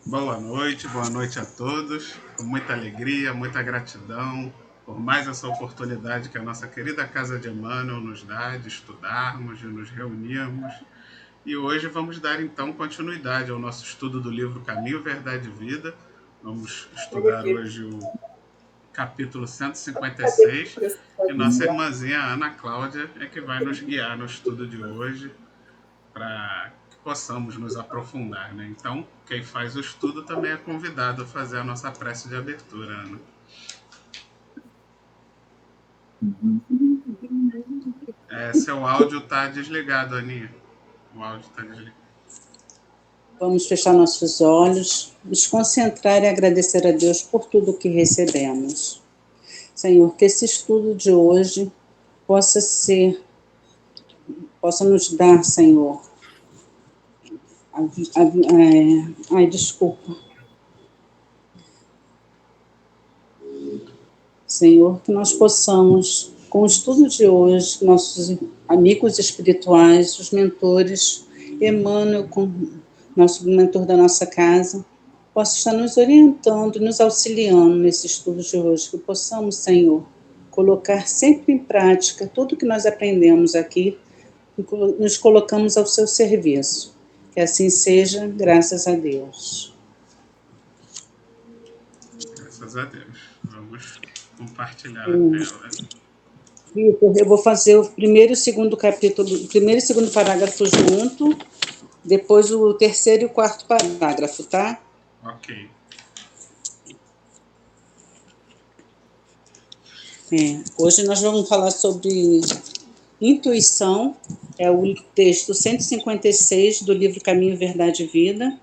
Boa noite a todos. Com muita alegria, muita gratidão por mais essa oportunidade que a nossa querida Casa de Emmanuel nos dá de estudarmos, de nos reunirmos. E hoje vamos dar então continuidade ao nosso estudo do livro Caminho, Verdade e Vida. Vamos estudar hoje o capítulo 156 e nossa irmãzinha Ana Cláudia é que vai nos guiar no estudo de hoje para que possamos nos aprofundar, né? Então, quem faz o estudo também é convidado a fazer a nossa prece de abertura, Ana. Seu áudio está desligado, Aninha. O áudio está desligado. Vamos fechar nossos olhos, nos concentrar e agradecer a Deus por tudo que recebemos. Senhor, que esse estudo de hoje possa nos dar, Senhor, desculpa. Senhor, que nós possamos, com o estudo de hoje, nossos amigos espirituais, os mentores, Emmanuel, nosso mentor da nossa casa, possa estar nos orientando, nos auxiliando nesse estudo de hoje, que possamos, Senhor, colocar sempre em prática tudo que nós aprendemos aqui e nos colocamos ao seu serviço. Que assim seja, graças a Deus. Graças a Deus. Vamos compartilhar a tela. Vitor, eu vou fazer o primeiro e o segundo capítulo, o primeiro e o segundo parágrafo junto, depois o terceiro e o quarto parágrafo, tá? Ok. Hoje nós vamos falar sobre intuição, é o texto 156 do livro Caminho, Verdade e Vida,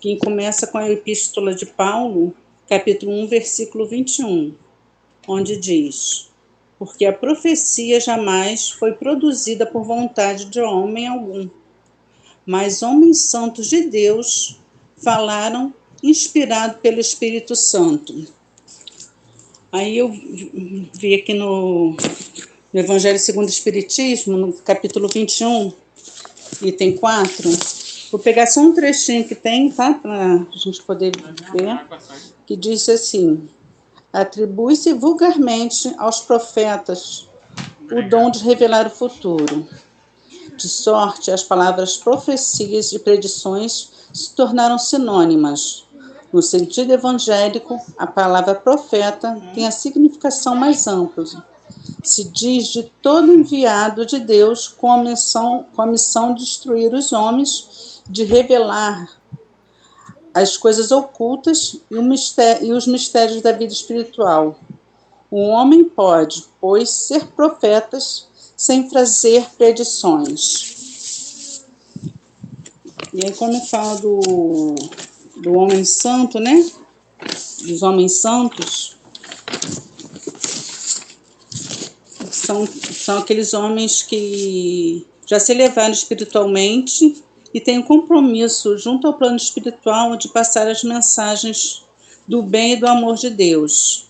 que começa com a epístola de Paulo, capítulo 1, versículo 21, onde diz: porque a profecia jamais foi produzida por vontade de homem algum, mas homens santos de Deus falaram inspirado pelo Espírito Santo. Aí eu vi aqui no Evangelho segundo o Espiritismo, no capítulo 21, item 4, vou pegar só um trechinho que tem, tá? Para a gente poder ver, que diz assim: atribui-se vulgarmente aos profetas o dom de revelar o futuro. De sorte, as palavras profecias e predições se tornaram sinônimas. No sentido evangélico, a palavra profeta tem a significação mais ampla. Se diz de todo enviado de Deus com a missão de instruir os homens, de revelar as coisas ocultas e os mistérios da vida espiritual. O homem pode, pois, ser profetas sem fazer predições. E aí, quando fala do homem santo, né? Dos homens santos, são aqueles homens que já se elevaram espiritualmente e têm um compromisso junto ao plano espiritual de passar as mensagens do bem e do amor de Deus.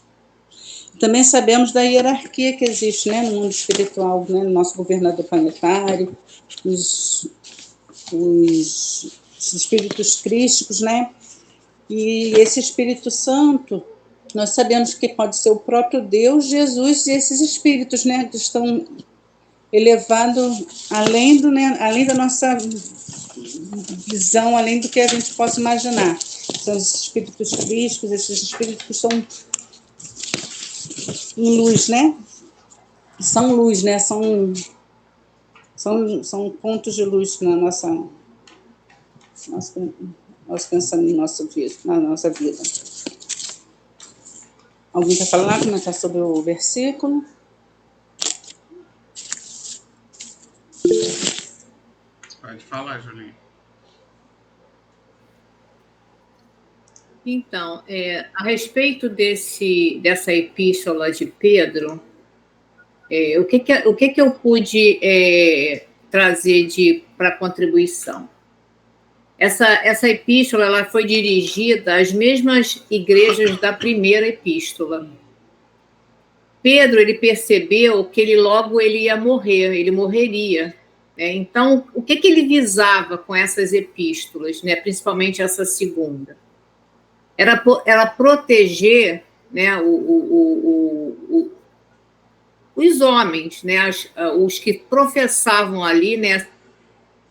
Também sabemos da hierarquia que existe, né, no mundo espiritual, né, no nosso governador planetário, os espíritos crísticos, né? E esse Espírito Santo, nós sabemos que pode ser o próprio Deus, Jesus e esses espíritos, né, que estão elevados além da nossa visão, além do que a gente possa imaginar. São os espíritos crísticos, esses espíritos que estão em luz, né? São luz, né? São pontos de luz na nosso pensamento, na nossa vida. Alguém quer falar, comentar sobre o versículo? Pode falar, Julinha. Então, a respeito dessa epístola de Pedro, o que eu pude trazer para contribuição? Essa epístola ela foi dirigida às mesmas igrejas da primeira epístola. Pedro ele percebeu que ele logo ia morrer, ele morreria. Então, o que ele visava com essas epístolas, né, principalmente essa segunda? Era proteger, né, os homens, né, os que professavam ali, né,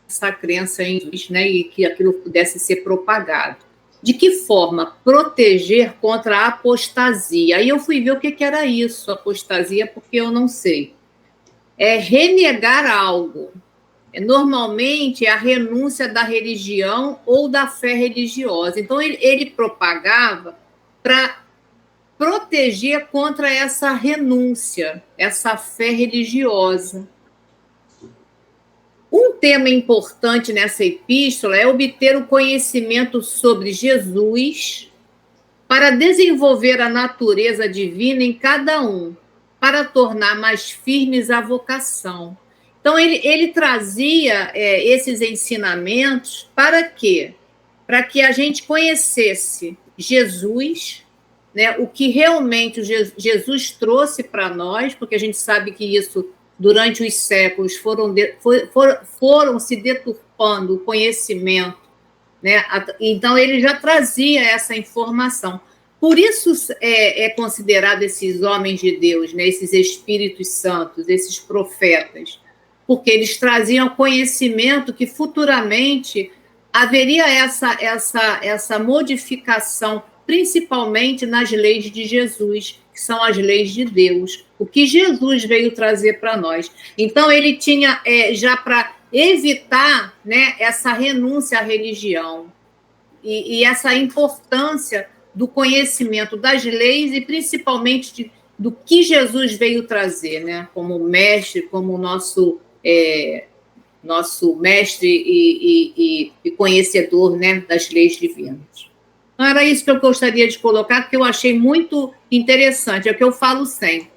essa crença em Deus, né, e que aquilo pudesse ser propagado. De que forma? Proteger contra a apostasia. Aí eu fui ver o que era isso, apostasia, porque eu não sei. É renegar algo. Normalmente é a renúncia da religião ou da fé religiosa. Então, ele propagava para proteger contra essa renúncia, essa fé religiosa. Um tema importante nessa epístola é obter o conhecimento sobre Jesus para desenvolver a natureza divina em cada um, para tornar mais firmes a vocação. Então, ele trazia esses ensinamentos para quê? Para que a gente conhecesse Jesus, né, o que realmente Jesus trouxe para nós, porque a gente sabe que isso, durante os séculos, foram se deturpando o conhecimento, né? Então, ele já trazia essa informação. Por isso é considerado esses homens de Deus, né, esses espíritos santos, esses profetas, porque eles traziam conhecimento que futuramente haveria essa modificação, principalmente nas leis de Jesus, que são as leis de Deus, o que Jesus veio trazer para nós. Então, ele tinha já para evitar, né, essa renúncia à religião e essa importância do conhecimento das leis e principalmente do que Jesus veio trazer, né, como mestre, como nosso mestre e conhecedor, né, das leis divinas. Então, era isso que eu gostaria de colocar, que eu achei muito interessante, é o que eu falo sempre.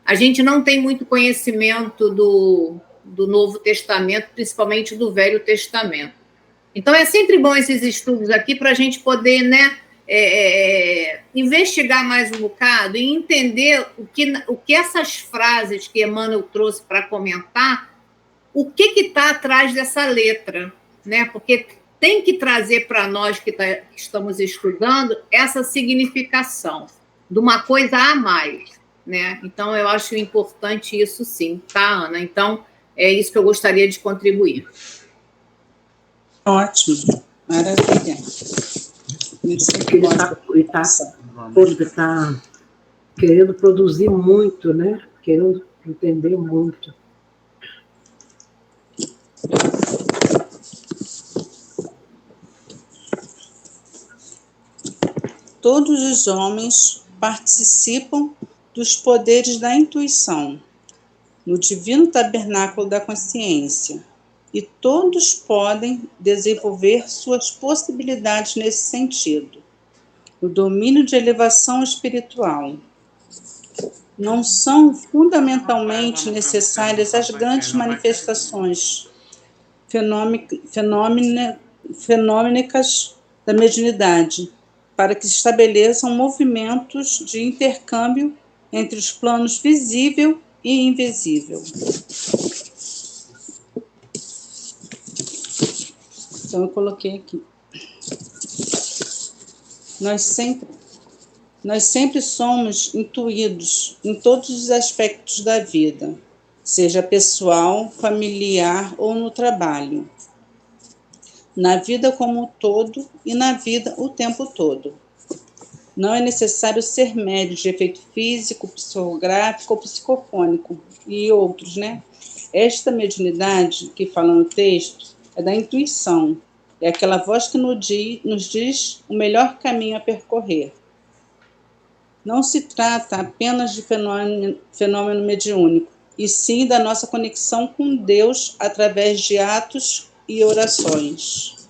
A gente não tem muito conhecimento do Novo Testamento, principalmente do Velho Testamento. Então, é sempre bom esses estudos aqui para a gente poder, né, investigar mais um bocado e entender o que essas frases que Emmanuel trouxe para comentar, o que está atrás dessa letra, né? Porque tem que trazer para nós que estamos estudando essa significação de uma coisa a mais, né? Então, eu acho importante isso sim, tá, Ana? Então, é isso que eu gostaria de contribuir. Ótimo, maravilha. Ele está querendo produzir muito, né? Querendo entender muito. Todos os homens participam dos poderes da intuição, no divino tabernáculo da consciência, e todos podem desenvolver suas possibilidades nesse sentido. O domínio de elevação espiritual. Não são fundamentalmente necessárias as grandes manifestações fenômenicas da mediunidade, para que se estabeleçam movimentos de intercâmbio entre os planos visível e invisível. Então, eu coloquei aqui. Nós sempre somos intuídos em todos os aspectos da vida, seja pessoal, familiar ou no trabalho, na vida como um todo e na vida o tempo todo. Não é necessário ser médium de efeito físico, psicográfico ou psicofônico e outros, né? Esta mediunidade que fala no texto é da intuição, é aquela voz que nos diz o melhor caminho a percorrer. Não se trata apenas de fenômeno mediúnico, e sim da nossa conexão com Deus através de atos e orações.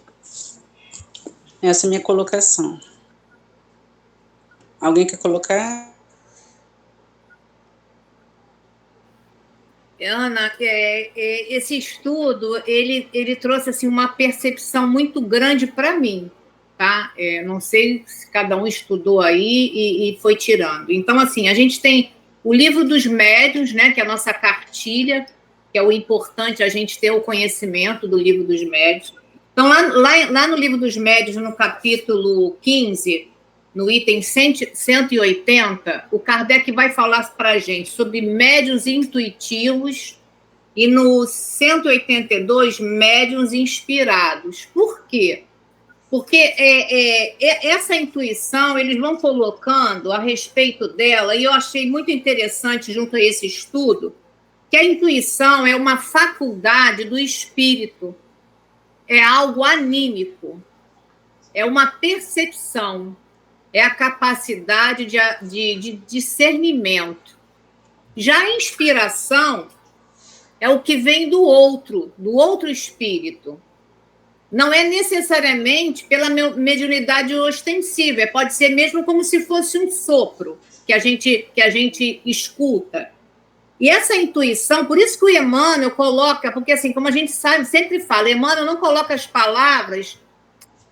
Essa é a minha colocação. Alguém quer colocar? Ana, esse estudo, ele trouxe assim, uma percepção muito grande para mim, tá? Não sei se cada um estudou aí e foi tirando. Então, assim, a gente tem o livro dos médiuns, né, que é a nossa cartilha, que é o importante a gente ter o conhecimento do Livro dos Médiuns. Então, lá no Livro dos Médiuns, no capítulo 15, no item 180, o Kardec vai falar para a gente sobre médiuns intuitivos e no 182, médiuns inspirados. Por quê? Porque essa intuição, eles vão colocando a respeito dela, e eu achei muito interessante, junto a esse estudo, que a intuição é uma faculdade do espírito, é algo anímico, é uma percepção, é a capacidade de discernimento. Já a inspiração é o que vem do outro espírito. Não é necessariamente pela mediunidade ostensiva, pode ser mesmo como se fosse um sopro que a gente escuta. E essa intuição, por isso que o Emmanuel coloca, porque assim, como a gente sabe, sempre fala, Emmanuel não coloca as palavras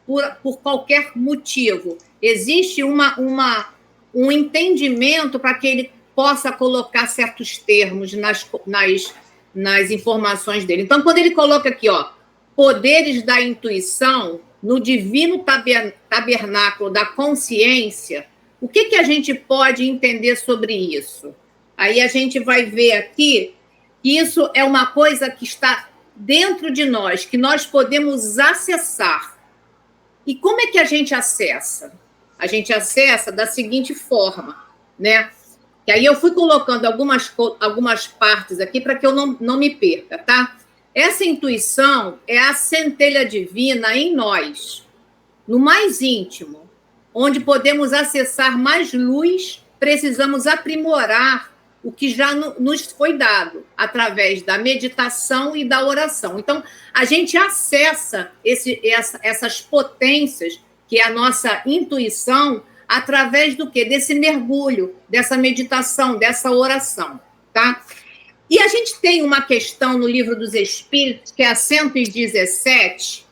por qualquer motivo. Existe um entendimento para que ele possa colocar certos termos nas informações dele. Então, quando ele coloca aqui, poderes da intuição no divino tabernáculo da consciência, o que a gente pode entender sobre isso? Aí a gente vai ver aqui que isso é uma coisa que está dentro de nós, que nós podemos acessar. E como é que a gente acessa? A gente acessa da seguinte forma, né? Que aí eu fui colocando algumas partes aqui para que eu não me perca, tá? Essa intuição é a centelha divina em nós, no mais íntimo, onde podemos acessar mais luz, precisamos aprimorar o que já nos foi dado, através da meditação e da oração. Então, a gente acessa essas potências, que é a nossa intuição, através do quê? Desse mergulho, dessa meditação, dessa oração, tá? E a gente tem uma questão no Livro dos Espíritos, que é a 117,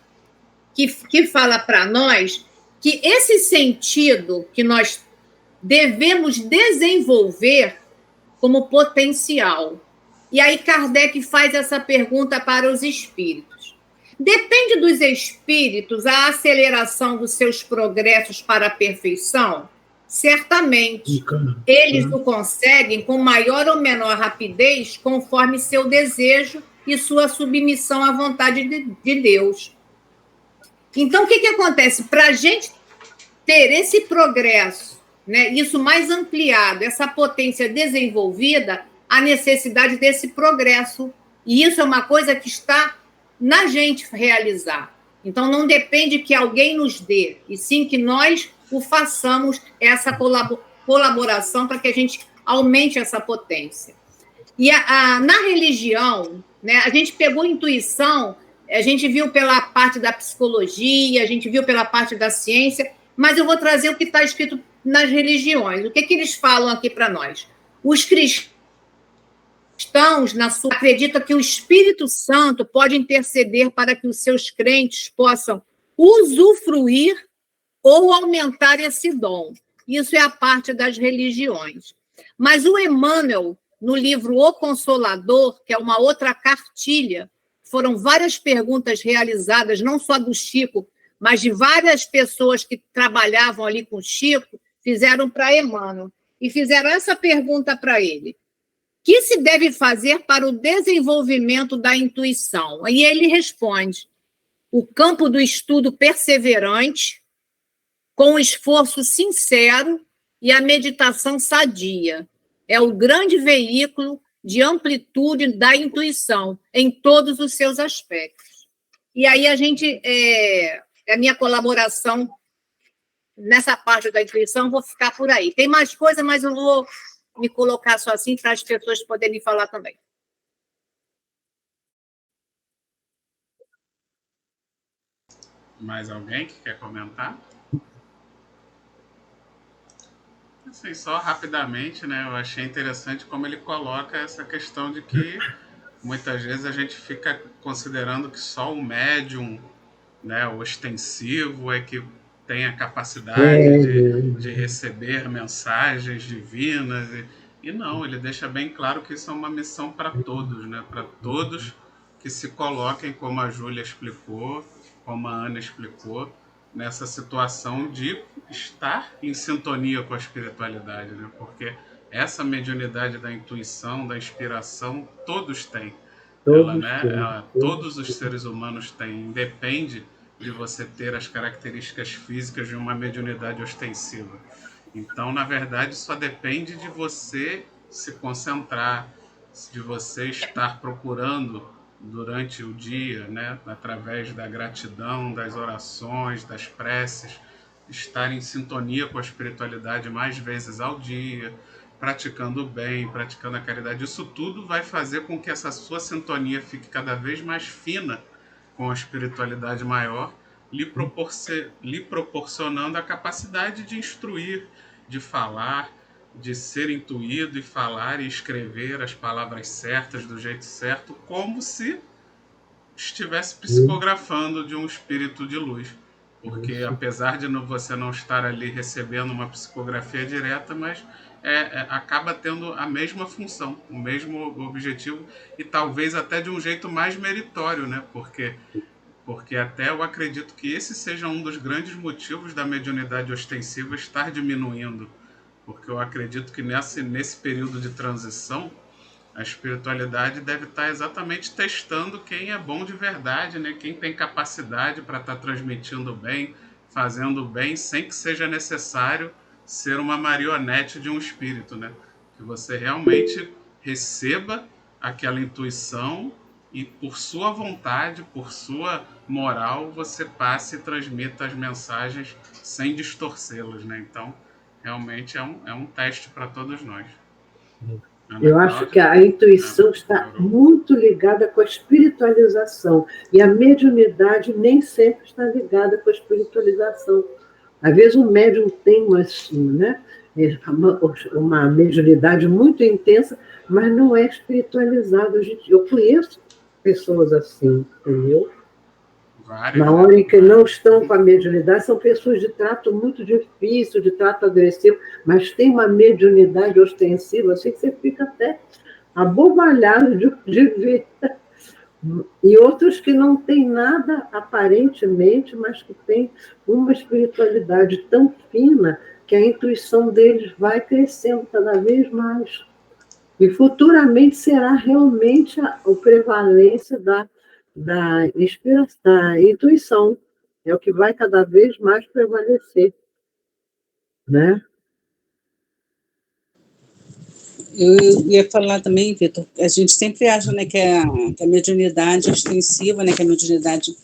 que fala para nós que esse sentido que nós devemos desenvolver como potencial. E aí Kardec faz essa pergunta para os espíritos. Depende dos espíritos a aceleração dos seus progressos para a perfeição? Certamente. Eles o conseguem com maior ou menor rapidez, conforme seu desejo e sua submissão à vontade de Deus. Então, o que acontece? Para a gente ter esse progresso, né, isso mais ampliado, essa potência desenvolvida, a necessidade desse progresso. E isso é uma coisa que está na gente realizar. Então, não depende que alguém nos dê, e sim que nós o façamos, essa colaboração para que a gente aumente essa potência. E na religião, né, a gente pegou intuição, a gente viu pela parte da psicologia, a gente viu pela parte da ciência, mas eu vou trazer o que está escrito nas religiões. O que eles falam aqui para nós? Os cristãos acreditam que o Espírito Santo pode interceder para que os seus crentes possam usufruir ou aumentar esse dom. Isso é a parte das religiões. Mas o Emmanuel, no livro O Consolador, que é uma outra cartilha, foram várias perguntas realizadas, não só do Chico, mas de várias pessoas que trabalhavam ali com o Chico, fizeram para Emmanuel. E fizeram essa pergunta para ele. O que se deve fazer para o desenvolvimento da intuição? E ele responde: o campo do estudo perseverante, com esforço sincero e a meditação sadia. É o grande veículo de amplitude da intuição em todos os seus aspectos. E aí a minha colaboração nessa parte da intuição, vou ficar por aí. Tem mais coisa, mas eu vou me colocar só assim para as pessoas poderem falar também. Mais alguém que quer comentar? Assim, só rapidamente, né? Eu achei interessante como ele coloca essa questão de que muitas vezes a gente fica considerando que só o médium, né, o ostensivo é que tem a capacidade de receber mensagens divinas. E não, ele deixa bem claro que isso é uma missão para todos, né? Para todos que se coloquem, como a Júlia explicou, como a Ana explicou, nessa situação de estar em sintonia com a espiritualidade, né? Porque essa mediunidade da intuição, da inspiração, todos têm. Todos têm. Todos os seres humanos têm, independe de você ter as características físicas de uma mediunidade ostensiva. Então, na verdade, só depende de você se concentrar, de você estar procurando durante o dia, né, através da gratidão, das orações, das preces, estar em sintonia com a espiritualidade mais vezes ao dia, praticando o bem, praticando a caridade. Isso tudo vai fazer com que essa sua sintonia fique cada vez mais fina com a espiritualidade maior, lhe proporcionando a capacidade de instruir, de falar, de ser intuído e falar e escrever as palavras certas do jeito certo, como se estivesse psicografando de um espírito de luz. Porque apesar de você não estar ali recebendo uma psicografia direta, mas acaba tendo a mesma função, o mesmo objetivo, e talvez até de um jeito mais meritório, né? Porque até eu acredito que esse seja um dos grandes motivos da mediunidade ostensiva estar diminuindo, porque eu acredito que nesse período de transição, a espiritualidade deve estar exatamente testando quem é bom de verdade, né? Quem tem capacidade para estar transmitindo bem, fazendo bem, sem que seja necessário ser uma marionete de um espírito, né? Que você realmente receba aquela intuição e, por sua vontade, por sua moral, você passe e transmita as mensagens sem distorcê-las, né? Então, realmente é um teste para todos nós. Eu acho que a intuição está muito ligada com a espiritualização, e a mediunidade nem sempre está ligada com a espiritualização. Às vezes o médium tem uma mediunidade muito intensa, mas não é espiritualizado. Eu conheço pessoas assim, entendeu? Na hora em que não estão com a mediunidade, são pessoas de trato muito difícil, de trato agressivo, mas tem uma mediunidade ostensiva, assim que você fica até abobalhado de ver. E outros que não têm nada aparentemente, mas que têm uma espiritualidade tão fina que a intuição deles vai crescendo cada vez mais. E futuramente será realmente a prevalência da inspiração, da intuição. É o que vai cada vez mais prevalecer, né? Eu ia falar também, Vitor, a gente sempre acha, né, que a mediunidade ostensiva, né, que a mediunidade,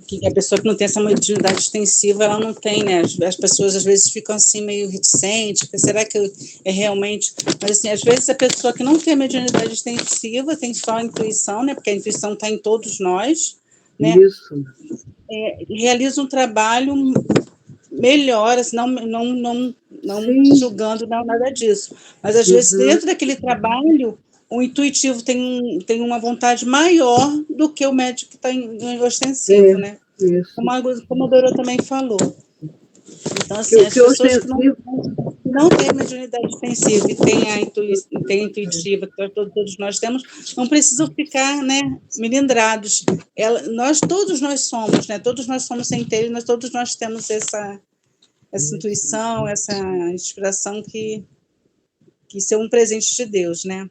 que a pessoa que não tem essa mediunidade ostensiva, ela não tem, né? As pessoas às vezes ficam assim meio reticentes, será que é realmente... Mas assim, às vezes a pessoa que não tem a mediunidade ostensiva tem só a intuição, né? Porque a intuição está em todos nós, né? Isso. Realiza um trabalho melhor, assim, não julgando nada disso. Mas às vezes dentro daquele trabalho o intuitivo tem uma vontade maior do que o médico que está em ostensivo, né? Isso. Como a Dora também falou. Então, assim, as pessoas que não têm a mediunidade ostensiva e têm a intuitiva, que todos nós temos, não precisam ficar, né, melindrados. Todos nós somos, né? Todos nós somos centelhos, todos nós temos essa intuição, essa inspiração que isso é um presente de Deus, né?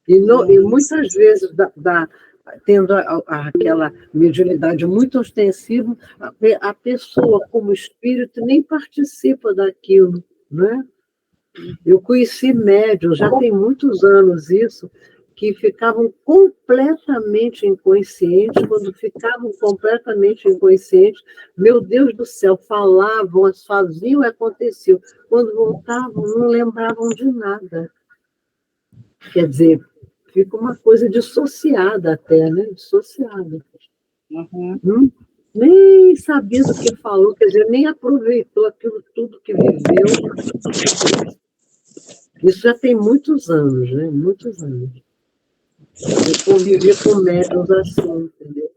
E muitas vezes, tendo aquela mediunidade muito ostensiva, a pessoa, como espírito, nem participa daquilo, né? Eu conheci médiuns, já tem muitos anos isso, que ficavam completamente inconscientes. Quando ficavam completamente inconscientes, meu Deus do céu, falavam, faziam e aconteciam. Quando voltavam, não lembravam de nada. Quer dizer, fica uma coisa dissociada até, né? Dissociada. Nem sabia do que falou, quer dizer, nem aproveitou aquilo tudo que viveu. Isso já tem muitos anos, né? Muitos anos. Eu convivi com médiuns assim, entendeu?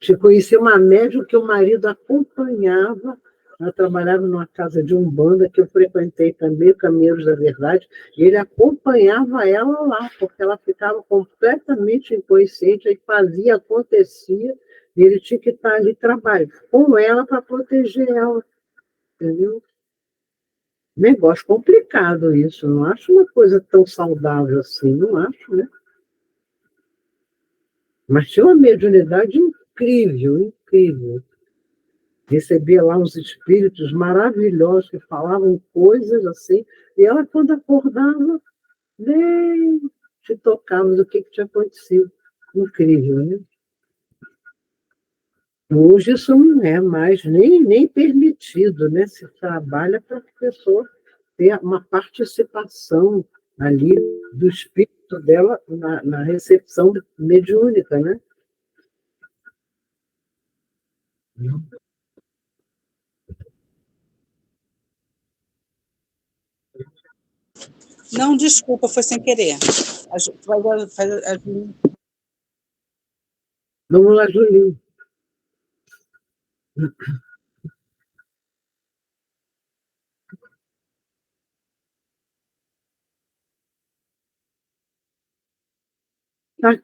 Eu conheci uma médium que o marido acompanhava Ela trabalhava numa casa de umbanda que eu frequentei também, Caminheiros da Verdade, e ele acompanhava ela lá, porque ela ficava completamente inconsciente, aí fazia, acontecia, e ele tinha que estar ali trabalhando com ela para proteger ela, entendeu? Negócio complicado isso, não acho uma coisa tão saudável assim, não acho, né? Mas tinha uma mediunidade incrível, incrível. Recebia lá uns espíritos maravilhosos que falavam coisas assim, e ela, quando acordava, nem se tocava do que tinha acontecido. Incrível, né? Hoje isso não é mais nem permitido, né? Se trabalha para a pessoa ter uma participação ali do espírito dela na recepção mediúnica, né? Não, desculpa, foi sem querer. Vamos lá, Julinho.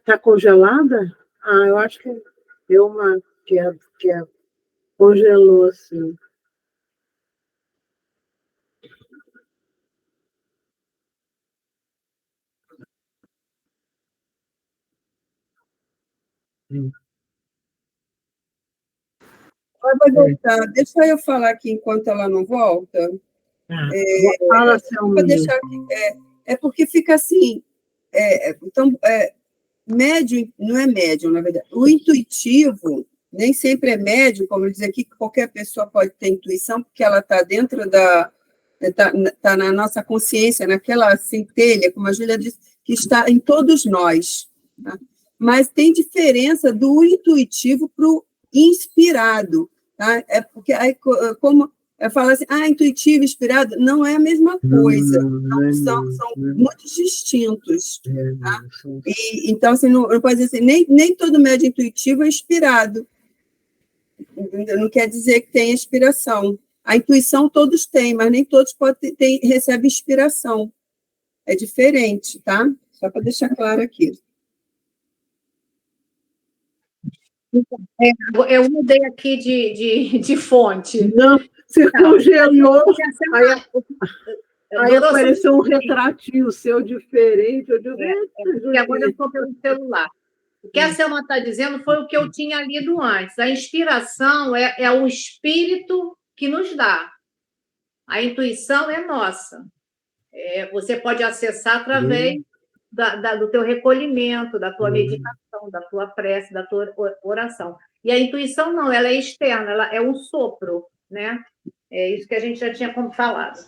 Tá congelada? Ah, eu acho que deu uma que congelou assim. Vai voltar. Deixa eu falar aqui enquanto ela não volta. Fala, Selminha. É porque fica assim. Então, médium não é médium, na verdade. O intuitivo nem sempre é médium, como eu dizer aqui, que qualquer pessoa pode ter intuição, porque ela está dentro da. Está na nossa consciência, naquela centelha, como a Júlia disse, que está em todos nós. Tá? Mas tem diferença do intuitivo para o inspirado. Tá? É porque, aí, como eu falo assim, intuitivo, inspirado, não é a mesma coisa. São muito distintos. Tá? Então, assim, não pode dizer assim, nem todo médium intuitivo é inspirado. Não quer dizer que tem inspiração. A intuição todos têm, mas nem todos recebem inspiração. É diferente, tá? Só para deixar claro aqui. Eu mudei aqui de fonte. Não, você congelou. Aí apareceu um retratinho seu diferente. Eu digo, e agora eu estou pelo celular. O que a Selma está dizendo foi o que eu tinha lido antes. A inspiração é o espírito que nos dá. A intuição é nossa. Você pode acessar através do teu recolhimento, da tua meditação, da tua prece, da tua oração. E a intuição não, ela é externa, ela é um sopro, né? É isso que a gente já tinha falado.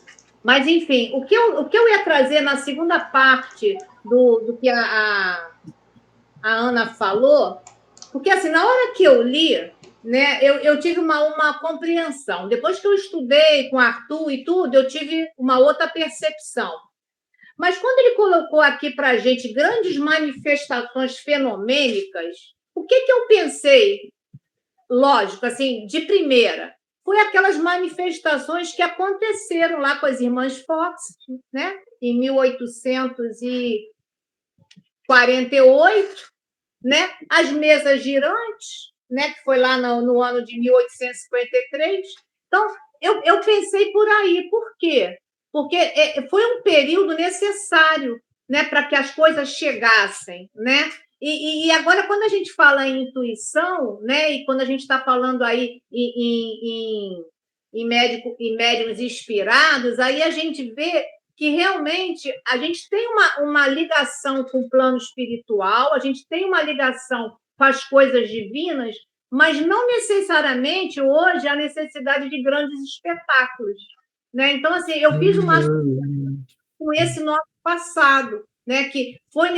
Mas, enfim, o que eu ia trazer na segunda parte do que a Ana falou, porque, assim, na hora que eu li, né, eu tive uma compreensão. Depois que eu estudei com o Arthur e tudo, eu tive uma outra percepção. Mas quando ele colocou aqui para a gente grandes manifestações fenomênicas, o que eu pensei? Lógico, assim, de primeira, foi aquelas manifestações que aconteceram lá com as irmãs Fox, né, em 1848, né, as mesas girantes, né, que foi lá no ano de 1853. Então, eu pensei por aí. Por quê? Porque foi um período necessário, né, para que as coisas chegassem, né? E agora, quando a gente fala em intuição, né, e quando a gente está falando aí em médiuns inspirados, aí a gente vê que realmente a gente tem uma ligação com o plano espiritual, a gente tem uma ligação com as coisas divinas, mas não necessariamente hoje a necessidade de grandes espetáculos, né? Então, assim, eu fiz uma com esse nosso passado, né? Que foi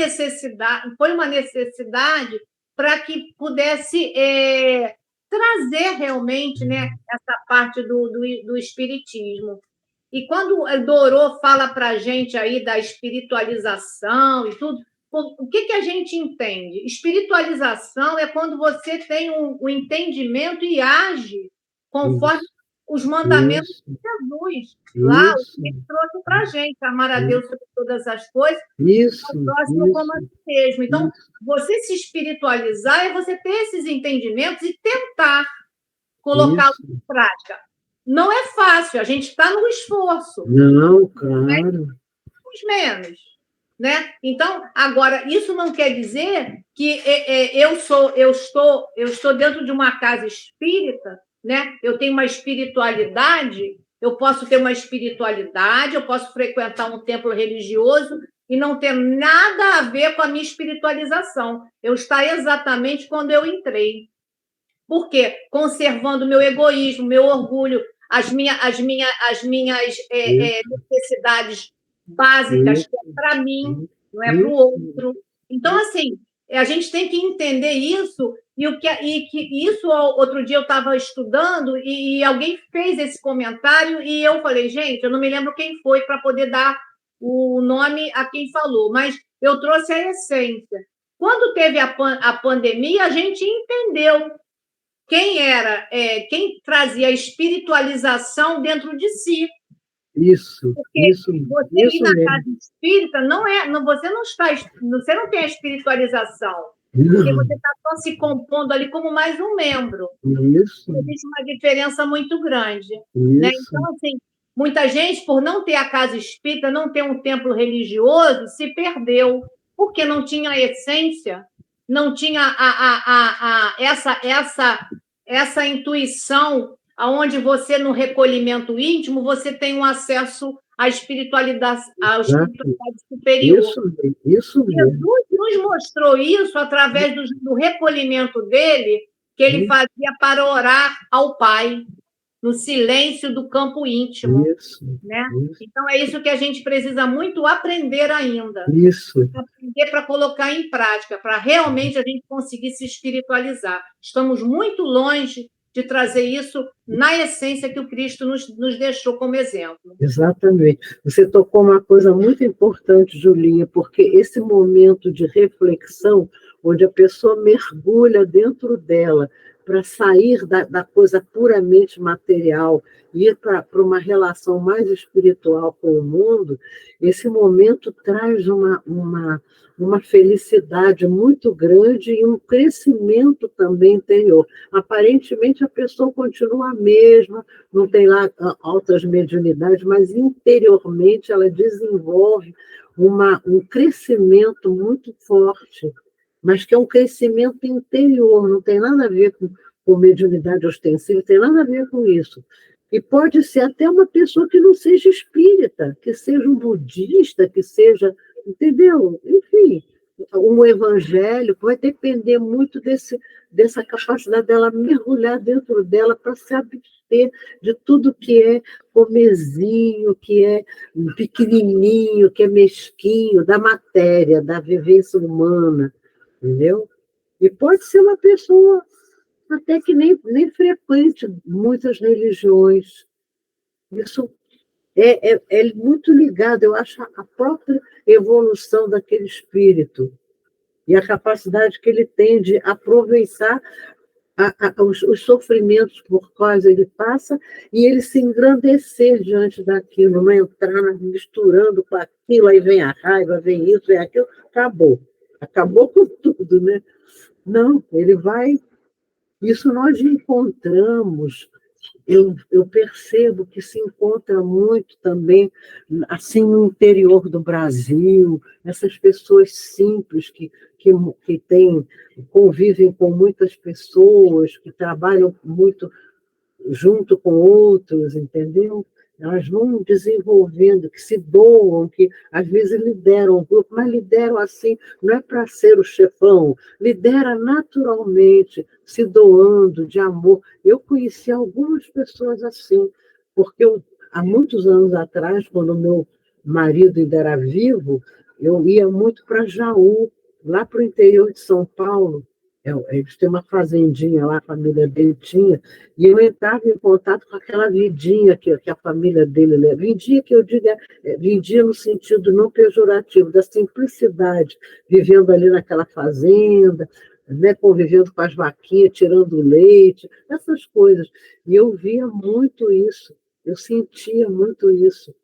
uma necessidade para que pudesse trazer realmente, né, essa parte do espiritismo. E quando o Dorô fala para a gente aí da espiritualização e tudo, o que a gente entende? Espiritualização é quando você tem um entendimento e age conforme os mandamentos de Jesus. Lá, o que ele trouxe para a gente, amar a Deus sobre todas as coisas, o próximo como a si mesmo. Então, você se espiritualizar é você ter esses entendimentos e tentar colocá-los em prática. Não é fácil, a gente está no esforço. Não, claro. Os menos. Né? Então, agora, isso não quer dizer que eu estou dentro de uma casa espírita, né? Eu tenho uma espiritualidade, eu posso ter uma espiritualidade, eu posso frequentar um templo religioso e não ter nada a ver com a minha espiritualização. Eu estar exatamente quando eu entrei. Por quê? Conservando meu egoísmo, meu orgulho, as minhas necessidades básicas, que é para mim, não é para o outro. Então, assim, a gente tem que entender isso, e isso, outro dia eu estava estudando, e alguém fez esse comentário, e eu falei, gente, eu não me lembro quem foi para poder dar o nome a quem falou, mas eu trouxe a essência. Quando teve a pandemia, a gente entendeu quem trazia a espiritualização dentro de si. Isso, porque isso. Você isso ir na mesmo. casa espírita você não tem a espiritualização. Porque você está só se compondo ali como mais um membro. Isso. Existe uma diferença muito grande. Né? Então, assim, muita gente, por não ter a casa espírita, não ter um templo religioso, se perdeu, porque não tinha a essência, não tinha essa intuição, aonde você, no recolhimento íntimo, você tem um acesso à espiritualidade superior. Isso mesmo. Jesus nos mostrou isso através do recolhimento dele, que ele fazia para orar ao Pai, no silêncio do campo íntimo. Né? Então, é isso que a gente precisa muito aprender ainda. Aprender para colocar em prática, para realmente a gente conseguir se espiritualizar. Estamos muito longe de trazer isso na essência que o Cristo nos deixou como exemplo. Exatamente. Você tocou uma coisa muito importante, Julinha, porque esse momento de reflexão, onde a pessoa mergulha dentro dela para sair da coisa puramente material e ir para uma relação mais espiritual com o mundo, esse momento traz uma felicidade muito grande e um crescimento também interior. Aparentemente, a pessoa continua a mesma, não tem lá altas mediunidades, mas interiormente ela desenvolve um crescimento muito forte, mas que é um crescimento interior, não tem nada a ver com mediunidade ostensiva, tem nada a ver com isso. E pode ser até uma pessoa que não seja espírita, que seja um budista, que seja, entendeu? Enfim, um evangélico, vai depender muito dessa capacidade dela mergulhar dentro dela para se abster de tudo que é comezinho, que é pequenininho, que é mesquinho, da matéria, da vivência humana, entendeu? E pode ser uma pessoa até que nem frequente muitas religiões. Isso é muito ligado, eu acho, à própria evolução daquele espírito e a capacidade que ele tem de aproveitar os sofrimentos por quais ele passa e ele se engrandecer diante daquilo, não entrar misturando com aquilo, aí vem a raiva, vem isso, vem aquilo, acabou com tudo, né? Não, ele vai... Isso nós encontramos, eu percebo que se encontra muito também, assim, no interior do Brasil, essas pessoas simples que convivem com muitas pessoas, que trabalham muito junto com outros, entendeu? Elas vão desenvolvendo, que se doam, que às vezes lideram um grupo, mas lideram assim, não é para ser o chefão, lidera naturalmente, se doando de amor. Eu conheci algumas pessoas assim, porque há muitos anos atrás, quando o meu marido ainda era vivo, eu ia muito para Jaú, lá para o interior de São Paulo. Eles têm uma fazendinha lá, a família dele tinha, e eu entrava em contato com aquela vidinha que a família dele leva. Vidinha que eu digo, vidinha no sentido não pejorativo, da simplicidade, vivendo ali naquela fazenda, né, convivendo com as vaquinhas, tirando leite, essas coisas. E eu via muito isso, eu sentia muito isso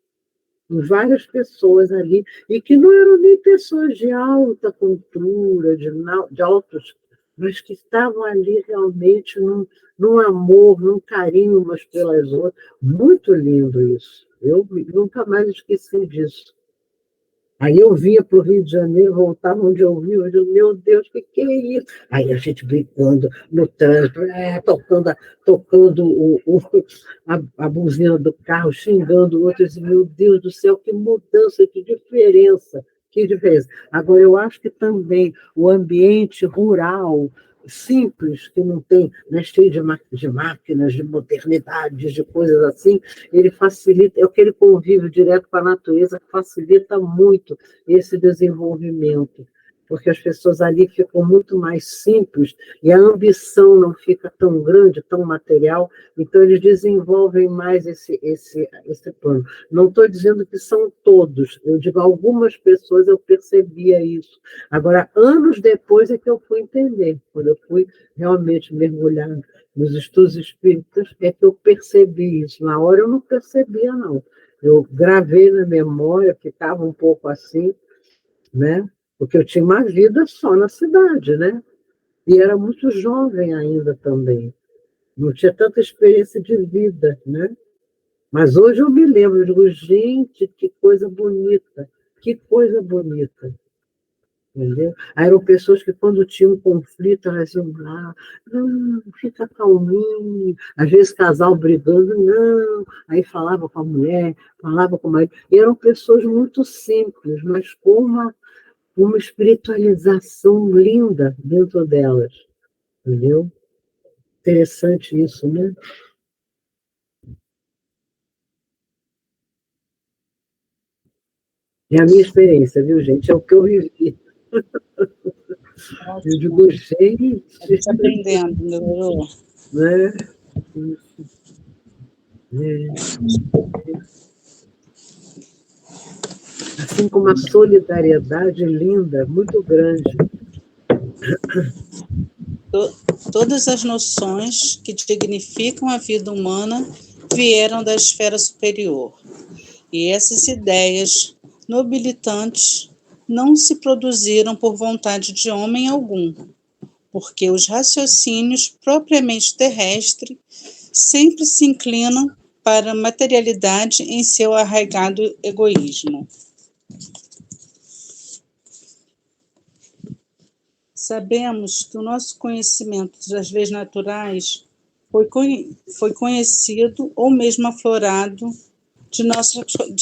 em várias pessoas ali, e que não eram nem pessoas de alta cultura, de altos, mas que estavam ali realmente num amor, num carinho umas pelas outras. Muito lindo isso. Eu nunca mais esqueci disso. Aí eu vinha para o Rio de Janeiro, voltava onde eu vi, eu digo, meu Deus, o que é isso? Aí a gente brincando no trânsito, tocando a buzina do carro, xingando o outro, eu disse, meu Deus do céu, que mudança, que diferença, que diferença. Agora, eu acho que também o ambiente rural, simples, que não tem, né, cheio de máquinas, de modernidades, de coisas assim, ele facilita, é aquele convívio direto com a natureza que facilita muito esse desenvolvimento, porque as pessoas ali ficam muito mais simples e a ambição não fica tão grande, tão material, então eles desenvolvem mais esse plano. Não estou dizendo que são todos, eu digo algumas pessoas eu percebia isso. Agora, anos depois é que eu fui entender, quando eu fui realmente mergulhar nos estudos espíritas, é que eu percebi isso. Na hora eu não percebia, não. Eu gravei na memória, ficava um pouco assim, né? Porque eu tinha uma vida só na cidade, né? E era muito jovem ainda também. Não tinha tanta experiência de vida, né? Mas hoje eu me lembro, eu digo, gente, que coisa bonita, que coisa bonita. Entendeu? Aí eram pessoas que, quando tinham um conflito, elas iam lá, não, fica calminho. Às vezes, casal brigando, não. Aí falava com a mulher, falava com o marido. E eram pessoas muito simples, mas com uma espiritualização linda dentro delas. Entendeu? Interessante isso, né? É a minha experiência, viu, gente? É o que eu vivi. Eu digo, gente. Está aprendendo, melhorou. Né? Assim como a solidariedade linda, muito grande. Todas as noções que dignificam a vida humana vieram da esfera superior. E essas ideias nobilitantes não se produziram por vontade de homem algum, porque os raciocínios propriamente terrestres sempre se inclinam para a materialidade em seu arraigado egoísmo. Sabemos que o nosso conhecimento das leis naturais foi conhecido ou mesmo aflorado de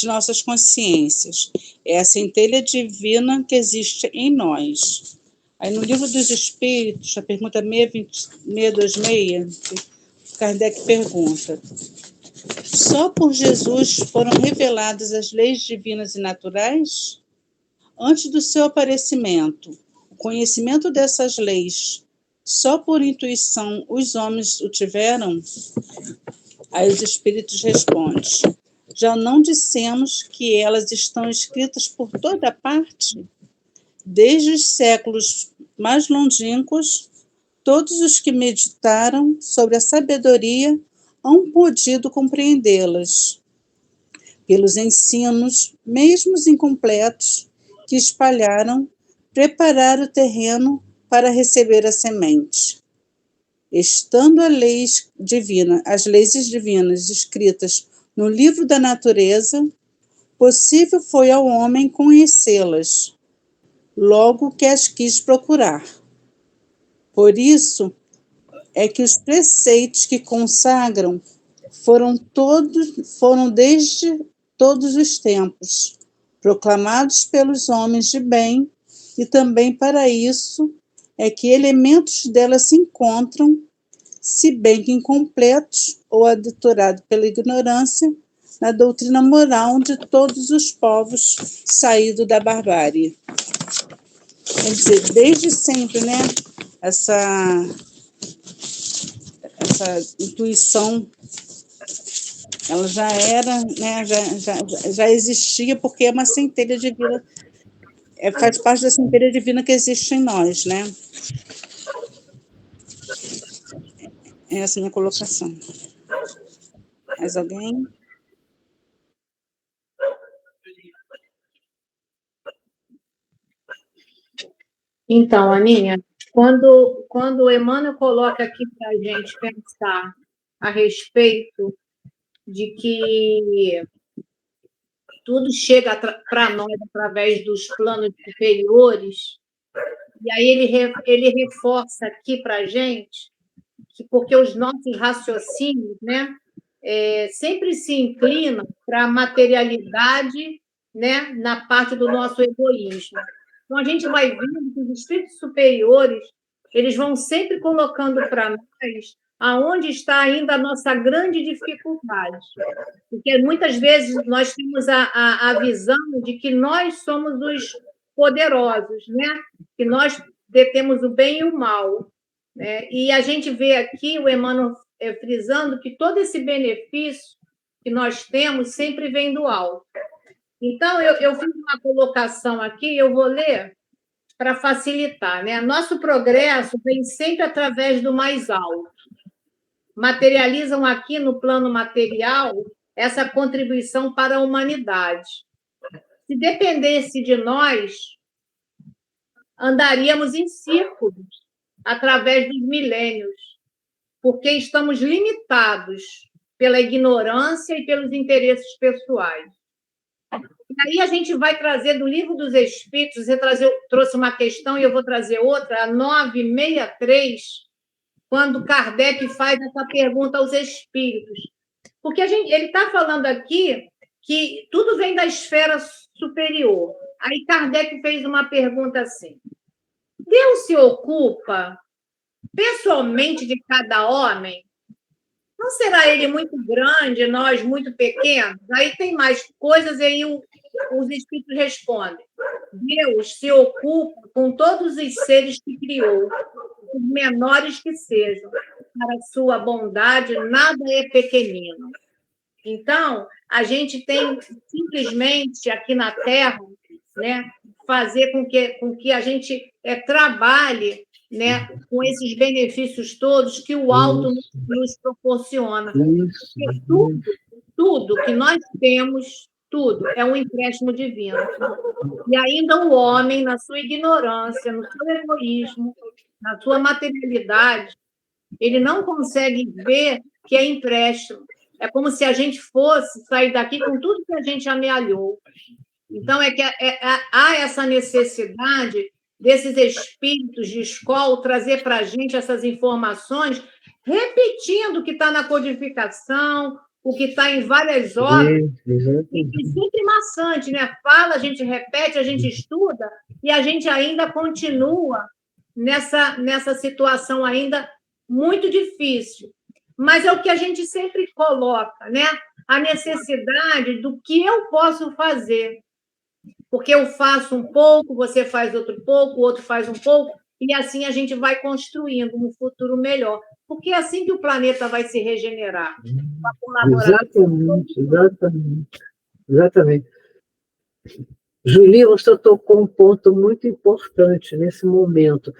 nossas consciências. É a centelha divina que existe em nós. Aí no Livro dos Espíritos, a pergunta 626, Kardec pergunta: só por Jesus foram reveladas as leis divinas e naturais? Antes do seu aparecimento, o conhecimento dessas leis, só por intuição os homens o tiveram? Aí os Espíritos respondem: já não dissemos que elas estão escritas por toda parte? Desde os séculos mais longínquos, todos os que meditaram sobre a sabedoria hão podido compreendê-las, pelos ensinos, mesmo incompletos, que espalharam, preparar o terreno para receber a semente. Estando as leis divinas escritas no livro da natureza, possível foi ao homem conhecê-las, logo que as quis procurar. Por isso é que os preceitos que consagram foram desde todos os tempos, proclamados pelos homens de bem, e também para isso é que elementos dela se encontram, se bem que incompletos ou adulterados pela ignorância, na doutrina moral de todos os povos saídos da barbárie. Quer dizer, desde sempre, né, essa intuição, ela já era, né, já existia, porque é uma centelha divina, faz parte da centelha divina que existe em nós, né? Essa é a minha colocação. Mais alguém? Então, Aninha, quando o Emmanuel coloca aqui para a gente pensar a respeito de que tudo chega para nós através dos planos superiores, e aí ele reforça aqui para a gente que porque os nossos raciocínios, né, sempre se inclinam para a materialidade, né, na parte do nosso egoísmo. Então, a gente vai vendo que os espíritos superiores, eles vão sempre colocando para nós aonde está ainda a nossa grande dificuldade. Porque muitas vezes nós temos a visão de que nós somos os poderosos, né? Que nós detemos o bem e o mal. Né? E a gente vê aqui o Emmanuel frisando que todo esse benefício que nós temos sempre vem do alto. Então, eu fiz uma colocação aqui, eu vou ler para facilitar. Né? Nosso progresso vem sempre através do mais alto. Materializam aqui no plano material essa contribuição para a humanidade. Se dependesse de nós, andaríamos em círculos através dos milênios, porque estamos limitados pela ignorância e pelos interesses pessoais. E aí a gente vai trazer do Livro dos Espíritos, você trouxe uma questão e eu vou trazer outra, a 963, quando Kardec faz essa pergunta aos espíritos. Porque ele está falando aqui que tudo vem da esfera superior. Aí Kardec fez uma pergunta assim: Deus se ocupa pessoalmente de cada homem? Não será ele muito grande, nós muito pequenos? Aí tem mais coisas, e aí os espíritos respondem: Deus se ocupa com todos os seres que criou, os menores que sejam. Para sua bondade, nada é pequenino. Então, a gente tem simplesmente aqui na Terra, né, fazer com que a gente trabalhe, né, com esses benefícios todos que o alto nos proporciona. Porque tudo que nós temos, tudo é um empréstimo divino. E ainda o homem, na sua ignorância, no seu egoísmo, na sua materialidade, ele não consegue ver que é empréstimo. É como se a gente fosse sair daqui com tudo que a gente amealhou. Então, há essa necessidade desses espíritos de escola trazer para a gente essas informações, repetindo o que está na codificação, o que está em várias obras, e sempre maçante, né? Fala, a gente repete, a gente estuda, e a gente ainda continua nessa situação ainda muito difícil. Mas é o que a gente sempre coloca, né? A necessidade do que eu posso fazer. Porque eu faço um pouco, você faz outro pouco, o outro faz um pouco, e assim a gente vai construindo um futuro melhor. Porque é assim que o planeta vai se regenerar. Exatamente. Julie, você tocou um ponto muito importante nesse momento.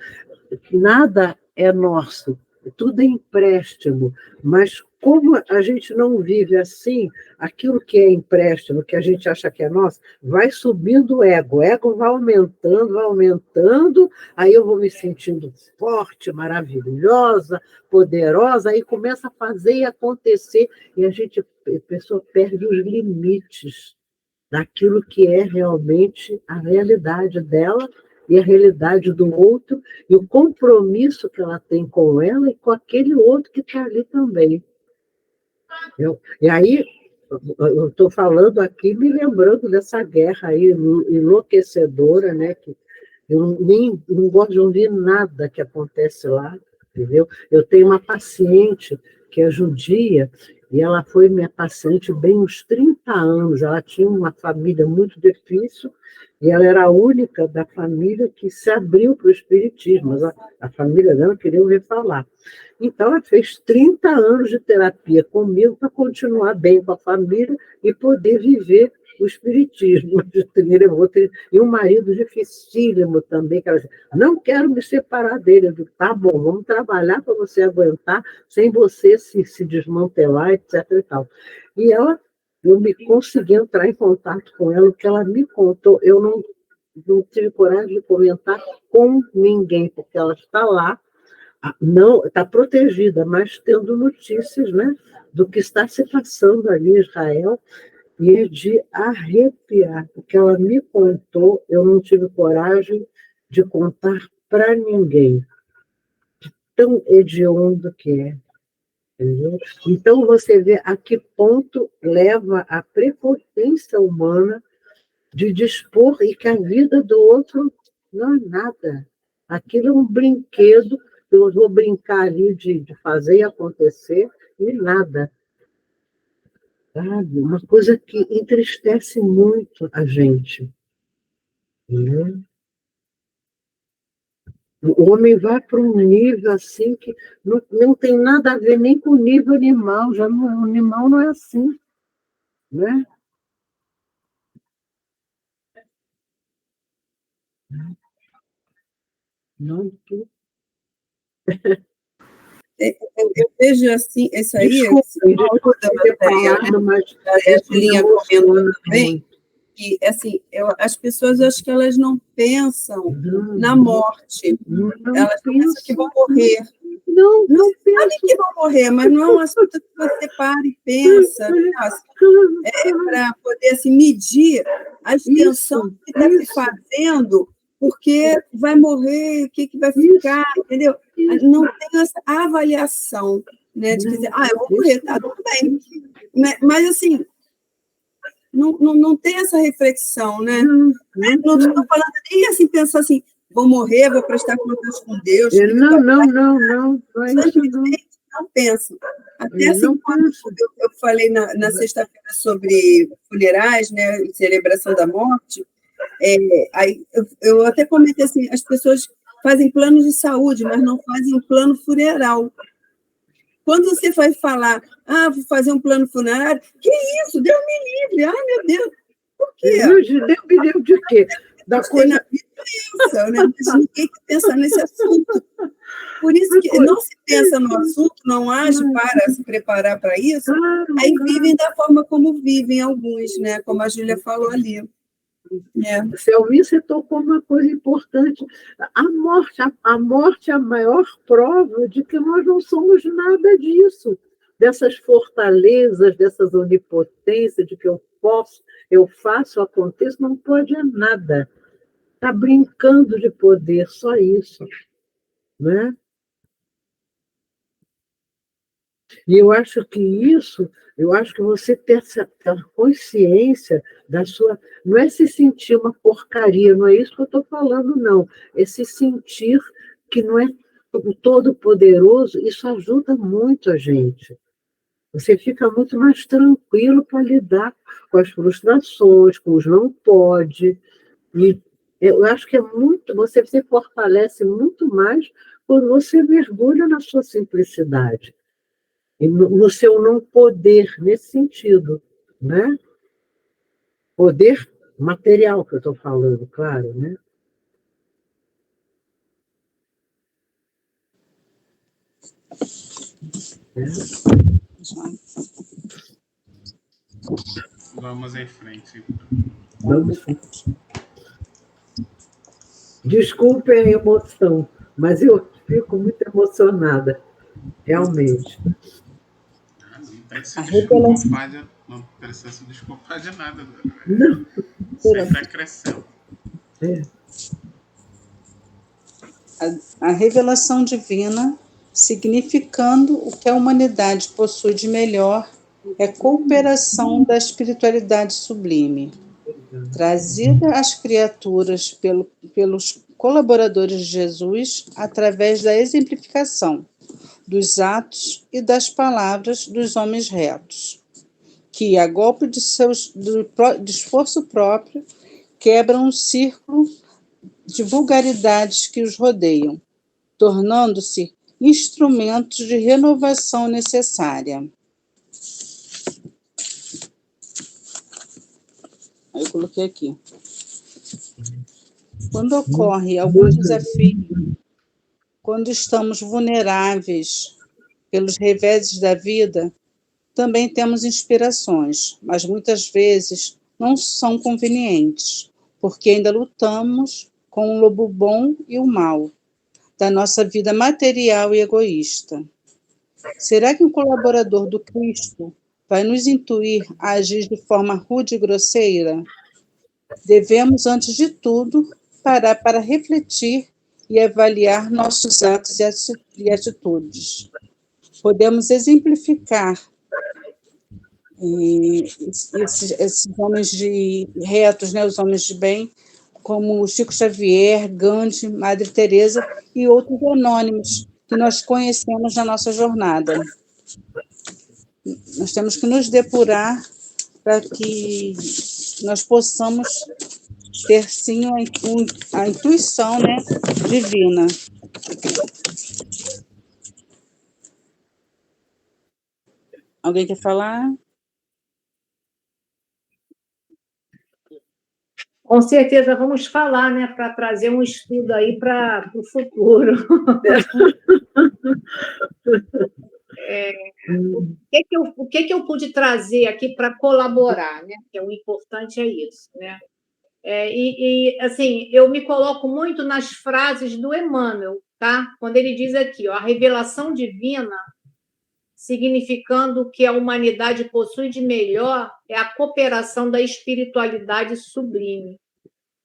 Nada é nosso, tudo é empréstimo, mas como a gente não vive assim, aquilo que é empréstimo, que a gente acha que é nosso, vai subindo o ego vai aumentando, aí eu vou me sentindo forte, maravilhosa, poderosa, aí começa a fazer e acontecer, e a pessoa perde os limites daquilo que é realmente a realidade dela, e a realidade do outro, e o compromisso que ela tem com ela e com aquele outro que está ali também. E aí, eu estou falando aqui, me lembrando dessa guerra aí enlouquecedora, né? Que eu não gosto de ouvir nada que acontece lá, entendeu? Eu tenho uma paciente que é judia, e ela foi minha paciente bem uns 30 anos. Ela tinha uma família muito difícil, e ela era a única da família que se abriu para o espiritismo, mas a família dela queria ouvir falar. Então, ela fez 30 anos de terapia comigo para continuar bem com a família e poder viver o espiritismo, me levou, e um marido dificílimo também, que ela disse, não quero me separar dele. Eu digo, tá bom, vamos trabalhar para você aguentar, sem você se desmantelar, etc. E tal. E eu me consegui entrar em contato com ela, o que ela me contou, eu não tive coragem de comentar com ninguém, porque ela está lá, não está protegida, mas tendo notícias, né, do que está se passando ali em Israel, e é de arrepiar, porque ela me contou, eu não tive coragem de contar para ninguém, tão hediondo que é. Entendeu? Então, você vê a que ponto leva a prepotência humana de dispor e que a vida do outro não é nada. Aquilo é um brinquedo, eu vou brincar ali de fazer e acontecer, e nada. Sabe? Uma coisa que entristece muito a gente. Né? O homem vai para um nível assim que não tem nada a ver nem com o nível animal, já não, o animal não é assim. Né? Não, Eu vejo assim, isso aí, desculpa ter matéria, falado, mas a Linha comentou também, muito. que assim, as pessoas, eu acho que elas não pensam na Não, morte, não elas pensam que vão morrer. Não Sabem que vão morrer, mas não é um assunto que você para e pensa, para poder assim, medir a extensão que está se fazendo, porque vai morrer, o que vai ficar, entendeu? Não tem essa avaliação, né, de dizer, eu vou morrer, tá, tudo bem. Mas, assim, não tem essa reflexão, né? Não estou falando nem assim, pensar assim, vou morrer, vou prestar contas com Deus. Não é isso, não pensam. Até assim, quando eu falei na sexta-feira sobre funerais, né, celebração da morte, aí eu até comentei assim, as pessoas fazem planos de saúde, mas não fazem plano funeral. Quando você vai falar, vou fazer um plano funerário, que isso? Deus me livre! Ai, meu Deus! Por quê? Deus me livre de quê? Da coisa... Pensa, né? Mas ninguém pensa nesse assunto. Por isso que não se pensa no assunto, não age para se preparar para isso, aí vivem da forma como vivem alguns, né? Como a Júlia falou ali. Selvi, você tocou uma coisa importante. A morte é a maior prova de que nós não somos nada disso. Dessas fortalezas, dessas onipotências, de que eu posso, eu faço, aconteço, não pode nada. Está brincando de poder, só isso. Né? E eu acho que você ter essa consciência da sua... Não é se sentir uma porcaria, não é isso que eu estou falando, não. É se sentir que não é o todo-poderoso, isso ajuda muito a gente. Você fica muito mais tranquilo para lidar com as frustrações, com os não pode. E eu acho que você se fortalece muito mais quando você mergulha na sua simplicidade. E no seu não poder, nesse sentido, né? Poder material que eu estou falando, claro, né? Vamos em frente. Vamos. Desculpe a emoção, mas eu fico muito emocionada, realmente. Não precisa se desculpar de nada. Não. Sempre acrescenta. A revelação divina, significando o que a humanidade possui de melhor, é cooperação da espiritualidade sublime, trazida às criaturas pelos colaboradores de Jesus através da exemplificação dos atos e das palavras dos homens retos, que, a golpe de esforço próprio, quebram o círculo de vulgaridades que os rodeiam, tornando-se instrumentos de renovação necessária. Aí eu coloquei aqui. Quando ocorre algum desafio, quando estamos vulneráveis pelos reveses da vida, também temos inspirações, mas muitas vezes não são convenientes, porque ainda lutamos com o lobo bom e o mal da nossa vida material e egoísta. Será que um colaborador do Cristo vai nos intuir a agir de forma rude e grosseira? Devemos, antes de tudo, parar para refletir e avaliar nossos atos e atitudes. Podemos exemplificar esses homens retos, né, os homens de bem, como Chico Xavier, Gandhi, Madre Teresa e outros anônimos que nós conhecemos na nossa jornada. Nós temos que nos depurar para que nós possamos ter, sim, a intuição, né, divina. Alguém quer falar? Com certeza vamos falar, né, para trazer um estudo aí para o futuro. O que eu pude trazer aqui para colaborar, né? Que o importante é isso, né? Assim, eu me coloco muito nas frases do Emmanuel, tá? Quando ele diz aqui, ó, a revelação divina, significando que a humanidade possui de melhor, é a cooperação da espiritualidade sublime.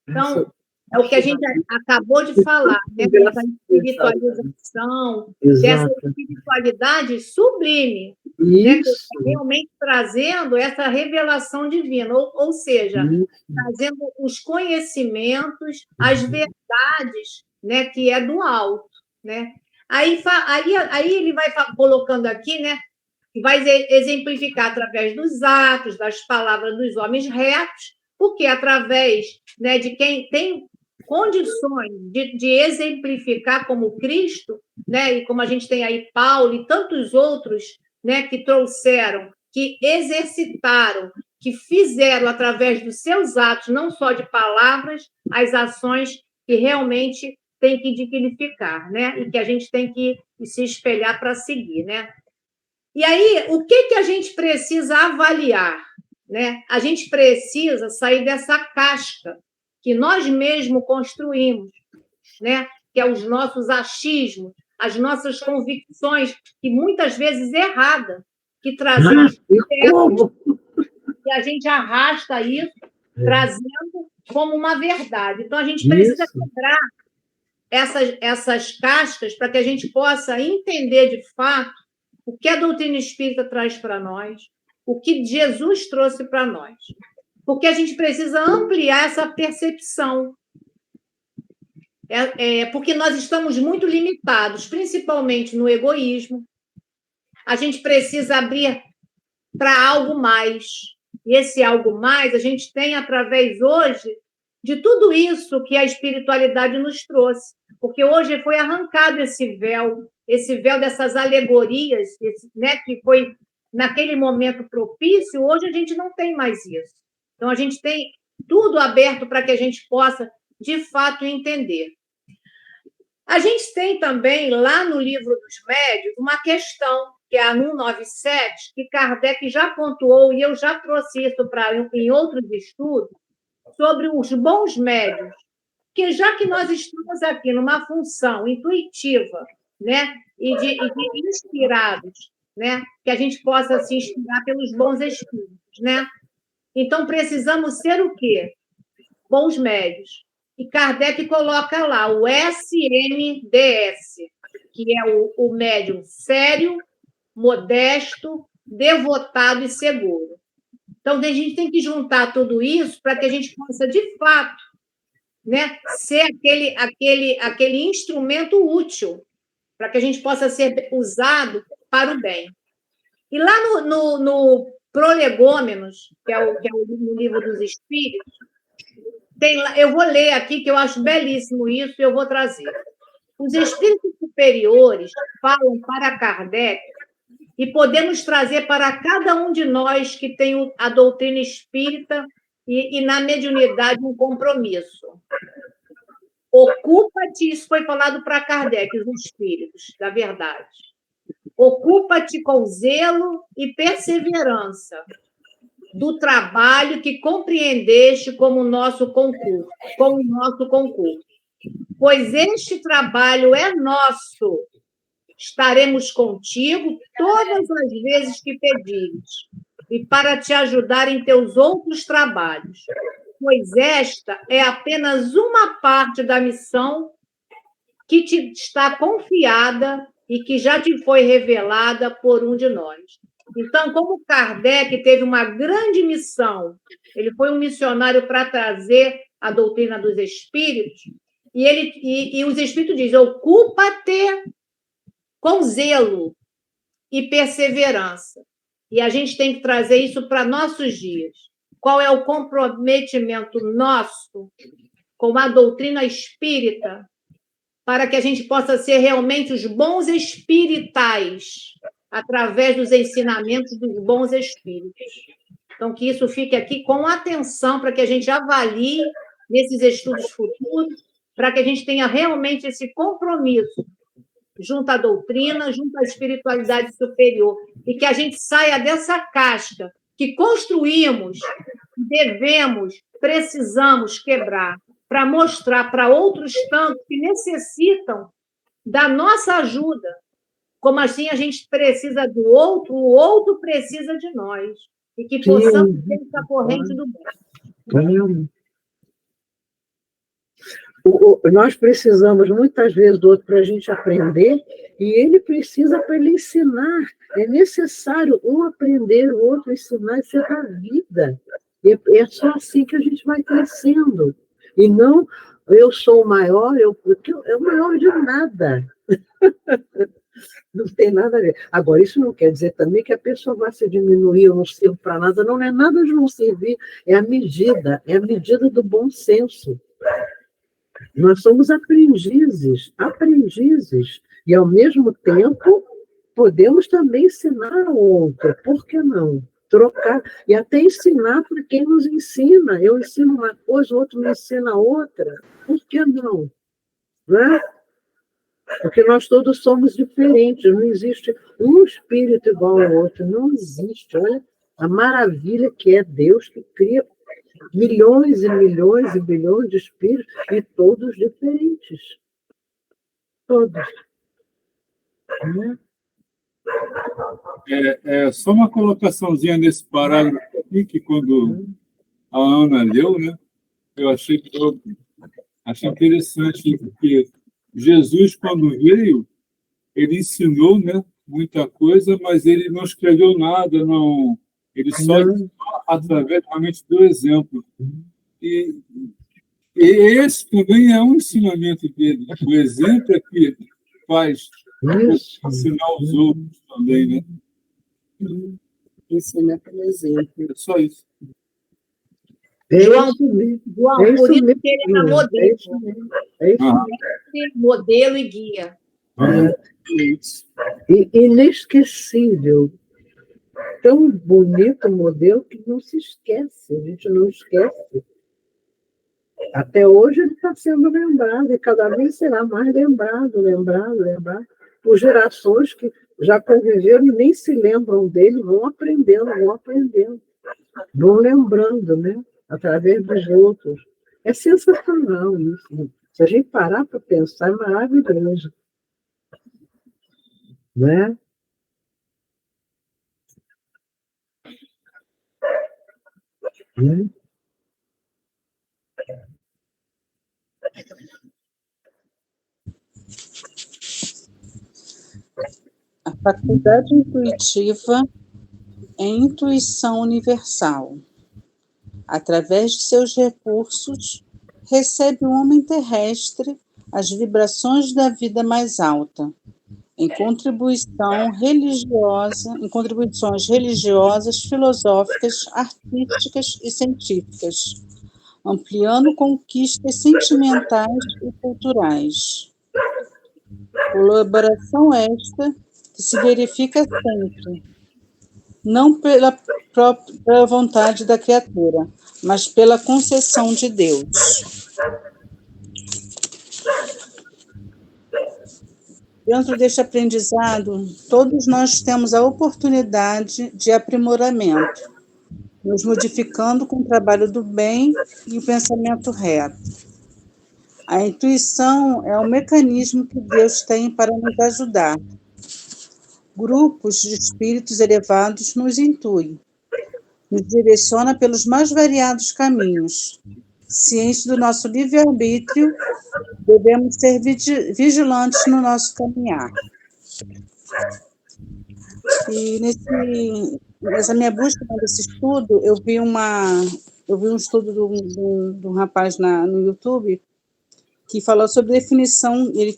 Então, é o que a gente acabou de falar, né? Dessa espiritualização, dessa espiritualidade sublime, né? Realmente trazendo essa revelação divina, ou seja, trazendo os conhecimentos, as verdades, né? Que é do alto, né? Aí ele vai colocando aqui, né? E vai exemplificar através dos atos, das palavras dos homens retos, porque através, né, de quem tem condições de exemplificar como Cristo, né, e como a gente tem aí Paulo e tantos outros, né, que trouxeram, que exercitaram, que fizeram através dos seus atos, não só de palavras, as ações que realmente tem que dignificar, né, e que a gente tem que se espelhar para seguir, né? E aí, o que a gente precisa avaliar? Né? A gente precisa sair dessa casca que nós mesmos construímos, né? Que é os nossos achismos, as nossas convicções, que muitas vezes erradas, que trazemos e a gente arrasta isso, trazendo como uma verdade. Então, a gente precisa quebrar essas cascas para que a gente possa entender de fato o que a doutrina espírita traz para nós, o que Jesus trouxe para nós. Porque a gente precisa ampliar essa percepção. Porque nós estamos muito limitados, principalmente no egoísmo. A gente precisa abrir para algo mais. E esse algo mais a gente tem através hoje de tudo isso que a espiritualidade nos trouxe. Porque hoje foi arrancado esse véu dessas alegorias, né, que foi naquele momento propício, hoje a gente não tem mais isso. Então, a gente tem tudo aberto para que a gente possa, de fato, entender. A gente tem também, lá no Livro dos Médiuns, uma questão, que é a 197, que Kardec já pontuou, e eu já trouxe isso em outros estudos, sobre os bons médiuns. Porque já que nós estamos aqui numa função intuitiva, né, e de inspirados, né, que a gente possa se inspirar pelos bons espíritos, né? Então, precisamos ser o quê? Bons médios. E Kardec coloca lá o SMDS, que é o médium sério, modesto, devotado e seguro. Então, a gente tem que juntar tudo isso para que a gente possa, de fato, né, ser aquele instrumento útil para que a gente possa ser usado para o bem. E lá no Prolegômenos, que é o livro dos Espíritos, eu vou ler aqui, que eu acho belíssimo isso, e eu vou trazer. Os espíritos superiores falam para Kardec e podemos trazer para cada um de nós que tem a doutrina espírita e na mediunidade um compromisso. Ocupa-te, isso foi falado para Kardec, os espíritos, da verdade. Ocupa-te com zelo e perseverança do trabalho que compreendeste como nosso concurso, pois este trabalho é nosso. Estaremos contigo todas as vezes que pedires, e para te ajudar em teus outros trabalhos, pois esta é apenas uma parte da missão que te está confiada e que já te foi revelada por um de nós. Então, como Kardec teve uma grande missão, ele foi um missionário para trazer a doutrina dos espíritos, e os espíritos dizem, ocupa-te com zelo e perseverança. E a gente tem que trazer isso para nossos dias. Qual é o comprometimento nosso com a doutrina espírita para que a gente possa ser realmente os bons espiritais através dos ensinamentos dos bons espíritos. Então, que isso fique aqui com atenção para que a gente avalie nesses estudos futuros, para que a gente tenha realmente esse compromisso junto à doutrina, junto à espiritualidade superior, e que a gente saia dessa casca que construímos, devemos, precisamos quebrar, para mostrar para outros tantos que necessitam da nossa ajuda. Como assim a gente precisa do outro, o outro precisa de nós, e que possamos ter essa corrente do bem. Nós precisamos, muitas vezes, do outro para a gente aprender, e ele precisa para ele ensinar. É necessário um aprender, o outro ensinar, isso é da vida. E é só assim que a gente vai crescendo. E não, eu sou o maior, porque é o maior de nada. Não tem nada a ver. Agora, isso não quer dizer também que a pessoa vai se diminuir ou não serve para nada. Não é nada de não servir, é a medida do bom senso. Nós somos aprendizes, e, ao mesmo tempo, podemos também ensinar ao outro, por que não? Trocar, e até ensinar para quem nos ensina. Eu ensino uma coisa, o outro me ensina outra, por que não? Não é? Porque nós todos somos diferentes, não existe um espírito igual ao outro, não existe. Olha a maravilha que é Deus que cria milhões e milhões e bilhões de espíritos, e todos diferentes. Todos. Só uma colocaçãozinha nesse parágrafo aqui, que quando a Ana leu, né, eu achei interessante, porque Jesus, quando veio, ele ensinou, né, muita coisa, mas ele não escreveu nada, não. Ele só ensinou através realmente do exemplo. E esse também é um ensinamento dele. O exemplo é que faz ensinar os outros também, né? Ensinar pelo exemplo. É só isso. João, por isso que ele era modelo. Modelo e guia. Inesquecível. Tão bonito o modelo que não se esquece, a gente não esquece. Até hoje ele está sendo lembrado, e cada vez será mais lembrado, por gerações que já conviveram e nem se lembram dele, vão aprendendo, vão lembrando, né? Através dos outros. É sensacional isso. Se a gente parar para pensar, é maravilhoso. Né? A faculdade intuitiva é intuição universal. Através de seus recursos, recebe o homem terrestre as vibrações da vida mais alta, em contribuições religiosas, filosóficas, artísticas e científicas, ampliando conquistas sentimentais e culturais. Colaboração esta que se verifica sempre, não pela própria vontade da criatura, mas pela concessão de Deus. Dentro deste aprendizado, todos nós temos a oportunidade de aprimoramento, nos modificando com o trabalho do bem e o pensamento reto. A intuição é o mecanismo que Deus tem para nos ajudar. Grupos de espíritos elevados nos intuem, nos direciona pelos mais variados caminhos. Cientes do nosso livre-arbítrio, devemos ser vigilantes no nosso caminhar. E nessa minha busca desse estudo, eu vi um estudo de um rapaz no YouTube que falou sobre definição, ele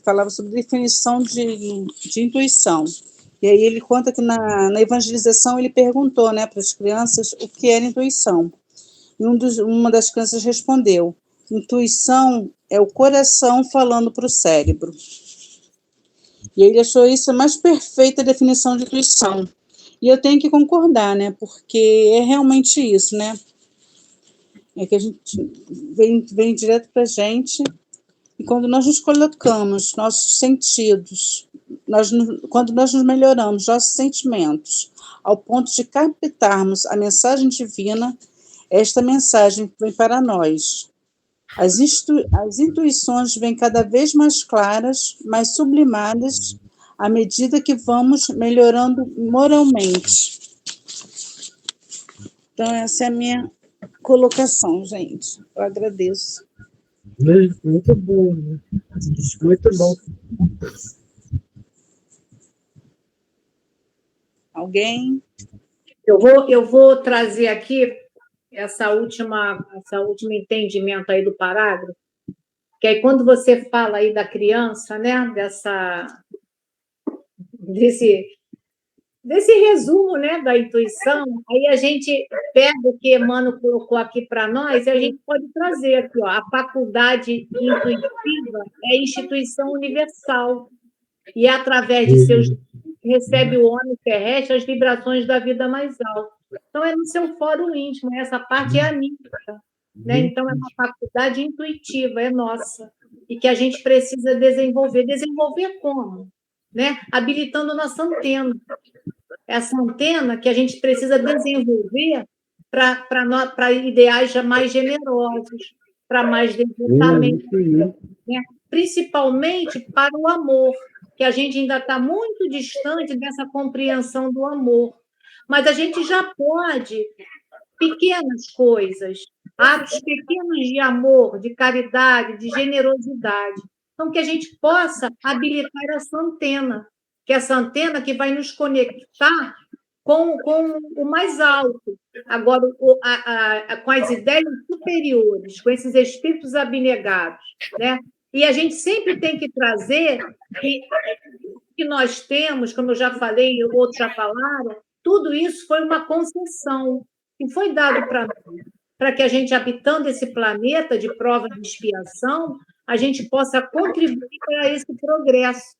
falava sobre definição de intuição. E aí ele conta que na evangelização ele perguntou, né, para as crianças o que era intuição. E uma das crianças respondeu: intuição é o coração falando para o cérebro. E ele achou isso a mais perfeita definição de intuição. E eu tenho que concordar, né, porque é realmente isso, né? É que a gente vem direto para a gente, e quando nós nos colocamos, nossos sentidos, quando nós nos melhoramos, nossos sentimentos, ao ponto de captarmos a mensagem divina, esta mensagem vem para nós. As intuições vêm cada vez mais claras, mais sublimadas, à medida que vamos melhorando moralmente. Então, essa é a minha colocação, gente. Eu agradeço. Muito bom. Muito bom. Alguém? Eu vou trazer aqui essa última entendimento aí do parágrafo, que aí quando você fala aí da criança, né, desse resumo, né, da intuição, aí a gente pega o que Emmanuel colocou aqui para nós e a gente pode trazer aqui, ó, a faculdade intuitiva é instituição universal e através de seus recebe o homem terrestre as vibrações da vida mais alta. Então, é no seu fórum íntimo, essa parte é anímica, né? Então, é uma faculdade intuitiva, é nossa, e que a gente precisa desenvolver. Desenvolver como? Né? Habilitando nossa antena. Essa antena que a gente precisa desenvolver para ideais mais generosos, para mais devotamento, né? Principalmente para o amor, que a gente ainda está muito distante dessa compreensão do amor. Mas a gente já pode, pequenas coisas, atos pequenos de amor, de caridade, de generosidade. Então, que a gente possa habilitar essa antena, que essa antena que vai nos conectar com o mais alto, agora com as ideias superiores, com esses espíritos abnegados, né? E a gente sempre tem que trazer que nós temos, como eu já falei, outros já falaram, tudo isso foi uma concessão que foi dado para que a gente, habitando esse planeta de prova de expiação, a gente possa contribuir para esse progresso,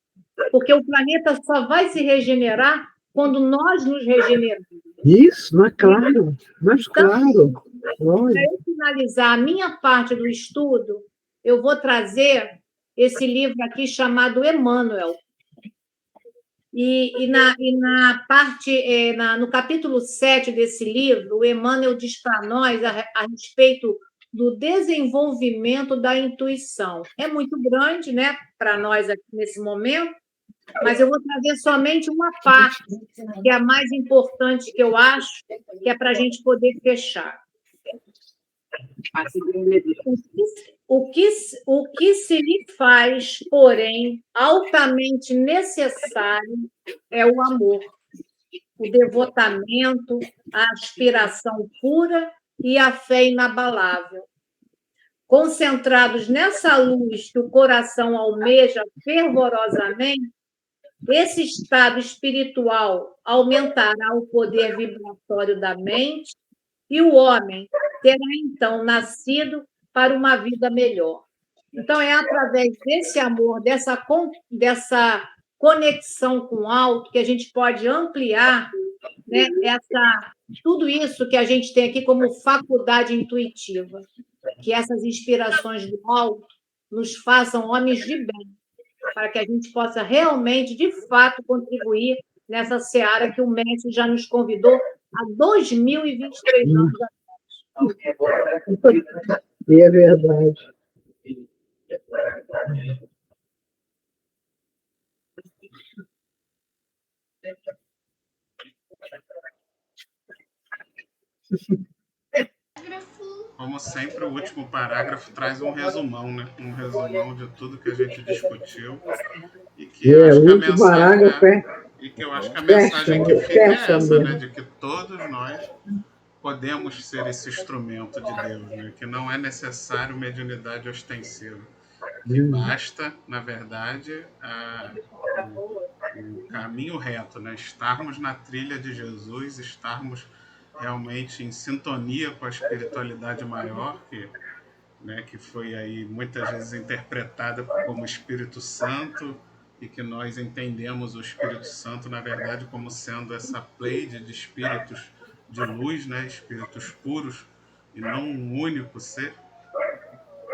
porque o planeta só vai se regenerar quando nós nos regeneramos. Isso, mas claro, mas claro. Para eu finalizar a minha parte do estudo, eu vou trazer esse livro aqui chamado Emmanuel. E na parte, no capítulo 7 desse livro, o Emmanuel diz para nós a respeito do desenvolvimento da intuição. É muito grande, né, para nós aqui nesse momento, mas eu vou trazer somente uma parte, que é a mais importante que eu acho, que é para a gente poder fechar. O que se lhe faz, porém, altamente necessário é o amor, o devotamento, a aspiração pura e a fé inabalável. Concentrados nessa luz que o coração almeja fervorosamente, esse estado espiritual aumentará o poder vibratório da mente e o homem terá, então, nascido para uma vida melhor. Então, é através desse amor, dessa conexão com o alto, que a gente pode ampliar né, tudo isso que a gente tem aqui como faculdade intuitiva, que essas inspirações do alto nos façam homens de bem, para que a gente possa realmente, de fato, contribuir nessa seara que o Mestre já nos convidou há 2023 anos atrás. E é verdade. Como sempre, o último parágrafo traz um resumão, né? Um resumão de tudo que a gente discutiu. E que eu acho que a mensagem e que eu acho que a mensagem que fica é essa, né? De que todos nós podemos ser esse instrumento de Deus, né? Que não é necessário mediunidade ostensiva. Que basta, na verdade, o caminho reto, né? Estarmos na trilha de Jesus, estarmos realmente em sintonia com a espiritualidade maior, que foi aí muitas vezes interpretada como Espírito Santo, e que nós entendemos o Espírito Santo, na verdade, como sendo essa pleiade de espíritos de luz, né? Espíritos puros, e não um único ser,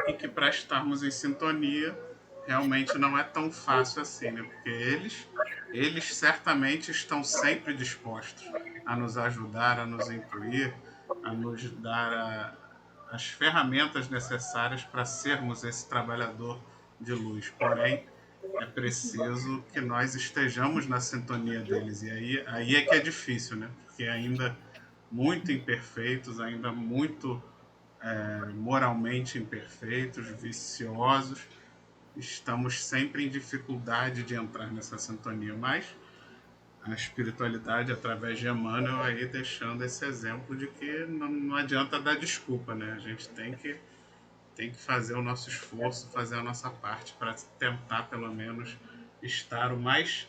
e que para estarmos em sintonia realmente não é tão fácil assim, né? Porque eles certamente estão sempre dispostos a nos ajudar, a nos intuir, a nos dar as ferramentas necessárias para sermos esse trabalhador de luz. Porém, é preciso que nós estejamos na sintonia deles. E aí é que é difícil, né? Porque ainda muito imperfeitos, ainda muito moralmente imperfeitos, viciosos, estamos sempre em dificuldade de entrar nessa sintonia, mas a espiritualidade, através de Emmanuel, aí deixando esse exemplo de que não adianta dar desculpa, né? A gente tem que fazer o nosso esforço, fazer a nossa parte para tentar, pelo menos, estar o mais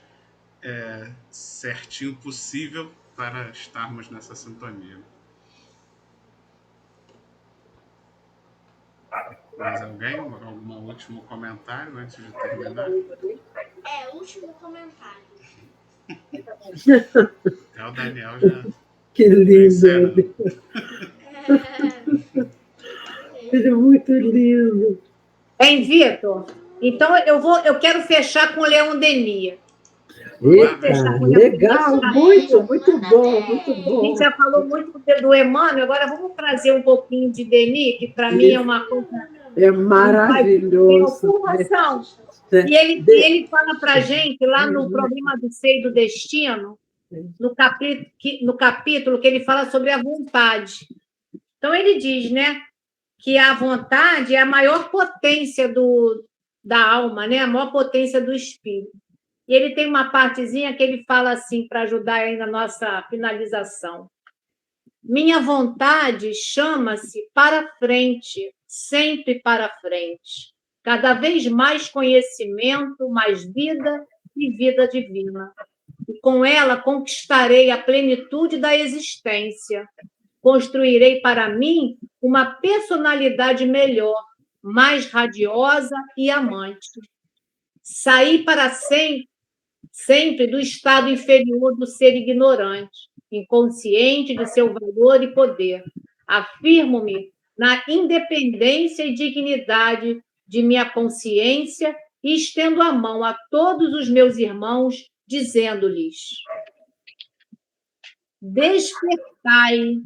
certinho possível para estarmos nessa sintonia. Mais alguém? Algum último comentário antes de terminar? Último comentário. Até o Daniel já... Que lindo! Ele é muito lindo. Hein, Vitor? Então, eu quero fechar com o Leon Denis. Eita, legal, muito bom, muito bom. A gente já falou muito do Emmanuel, agora vamos trazer um pouquinho de Denis, que para mim é uma coisa... É maravilhoso. E ele fala para a gente, lá no Problema do Ser e do Destino, no capítulo que ele fala sobre a vontade. Então, ele diz, né, que a vontade é a maior potência da alma, né, a maior potência do espírito. E ele tem uma partezinha que ele fala assim, para ajudar aí na nossa finalização. Minha vontade chama-se para frente, sempre para frente. Cada vez mais conhecimento, mais vida e vida divina. E com ela conquistarei a plenitude da existência. Construirei para mim uma personalidade melhor, mais radiosa e amante. Saí para sempre do estado inferior do ser ignorante, inconsciente de seu valor e poder. Afirmo-me na independência e dignidade de minha consciência e estendo a mão a todos os meus irmãos, dizendo-lhes: despertai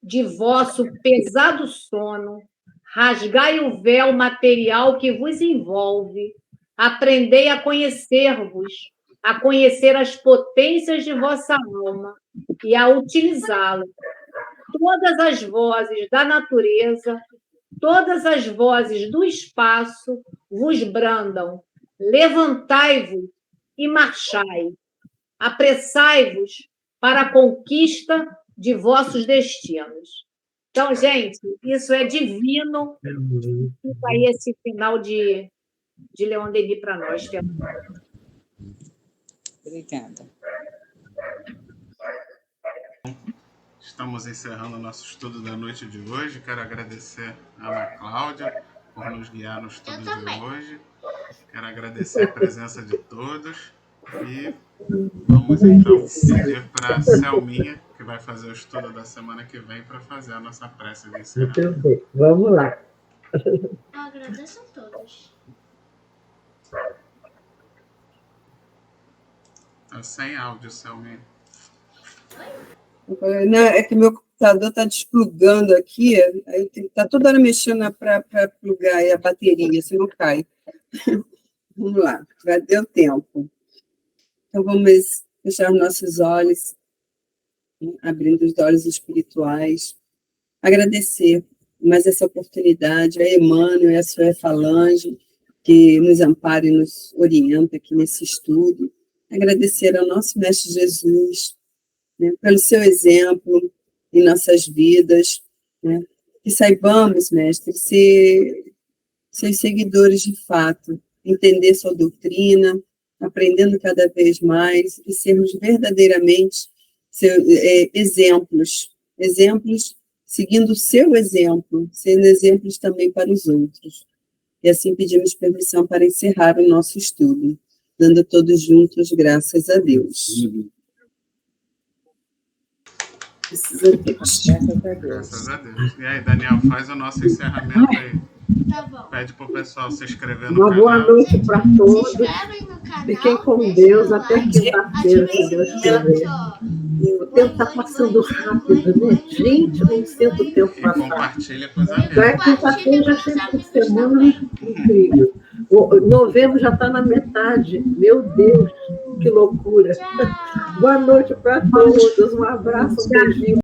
de vosso pesado sono, rasgai o véu material que vos envolve, aprendei a conhecer-vos, a conhecer as potências de vossa alma e a utilizá-la. Todas as vozes da natureza, todas as vozes do espaço vos brandam. Levantai-vos e marchai. Apressai-vos para a conquista de vossos destinos. Então, gente, isso é divino. Fica aí esse final de Leon Denis para nós. Obrigada. Estamos encerrando o nosso estudo da noite de hoje. Quero agradecer a Ana Cláudia por nos guiar no estudo de hoje. Quero agradecer a presença de todos e Vamos então pedir para a Selminha, que vai fazer o estudo da semana que vem, para fazer a nossa prece de encerramento. Muito bem, vamos lá. Eu agradeço a todos. Tá sem áudio, Selminha. Não, é que meu computador está desplugando aqui, aí está toda hora mexendo para plugar aí a bateria, senão cai. Vamos lá, já deu tempo. Então, vamos fechar os nossos olhos, abrindo os olhos espirituais, agradecer mais essa oportunidade a Emmanuel e a sua Falange, que nos ampara e nos orienta aqui nesse estudo. Agradecer ao nosso Mestre Jesus, né, pelo seu exemplo em nossas vidas, né, que saibamos, Mestre, ser seus seguidores de fato, entender sua doutrina, aprendendo cada vez mais e sermos verdadeiramente exemplos, seguindo o seu exemplo, sendo exemplos também para os outros. E assim pedimos permissão para encerrar o nosso estudo, dando todos juntos graças a Deus. Graças a Deus. E aí, Daniel, faz o nosso encerramento aí. Tá bom. Pede pro pessoal se inscrever no canal. Uma boa noite para Se todos. inscrevem no canal. Fiquem com deixem Deus o até like, quinta-feira, se ativem Deus o sininho quiser. aqui, ó. O tempo está passando rápido, né? Gente, não sinto o tempo E passar. compartilha com os Já amigos. é quinta-feira, já chega por semana, incrível. O novembro já está na metade. Meu Deus, que loucura. Tchau. Boa noite para todos. Um abraço, um beijinho.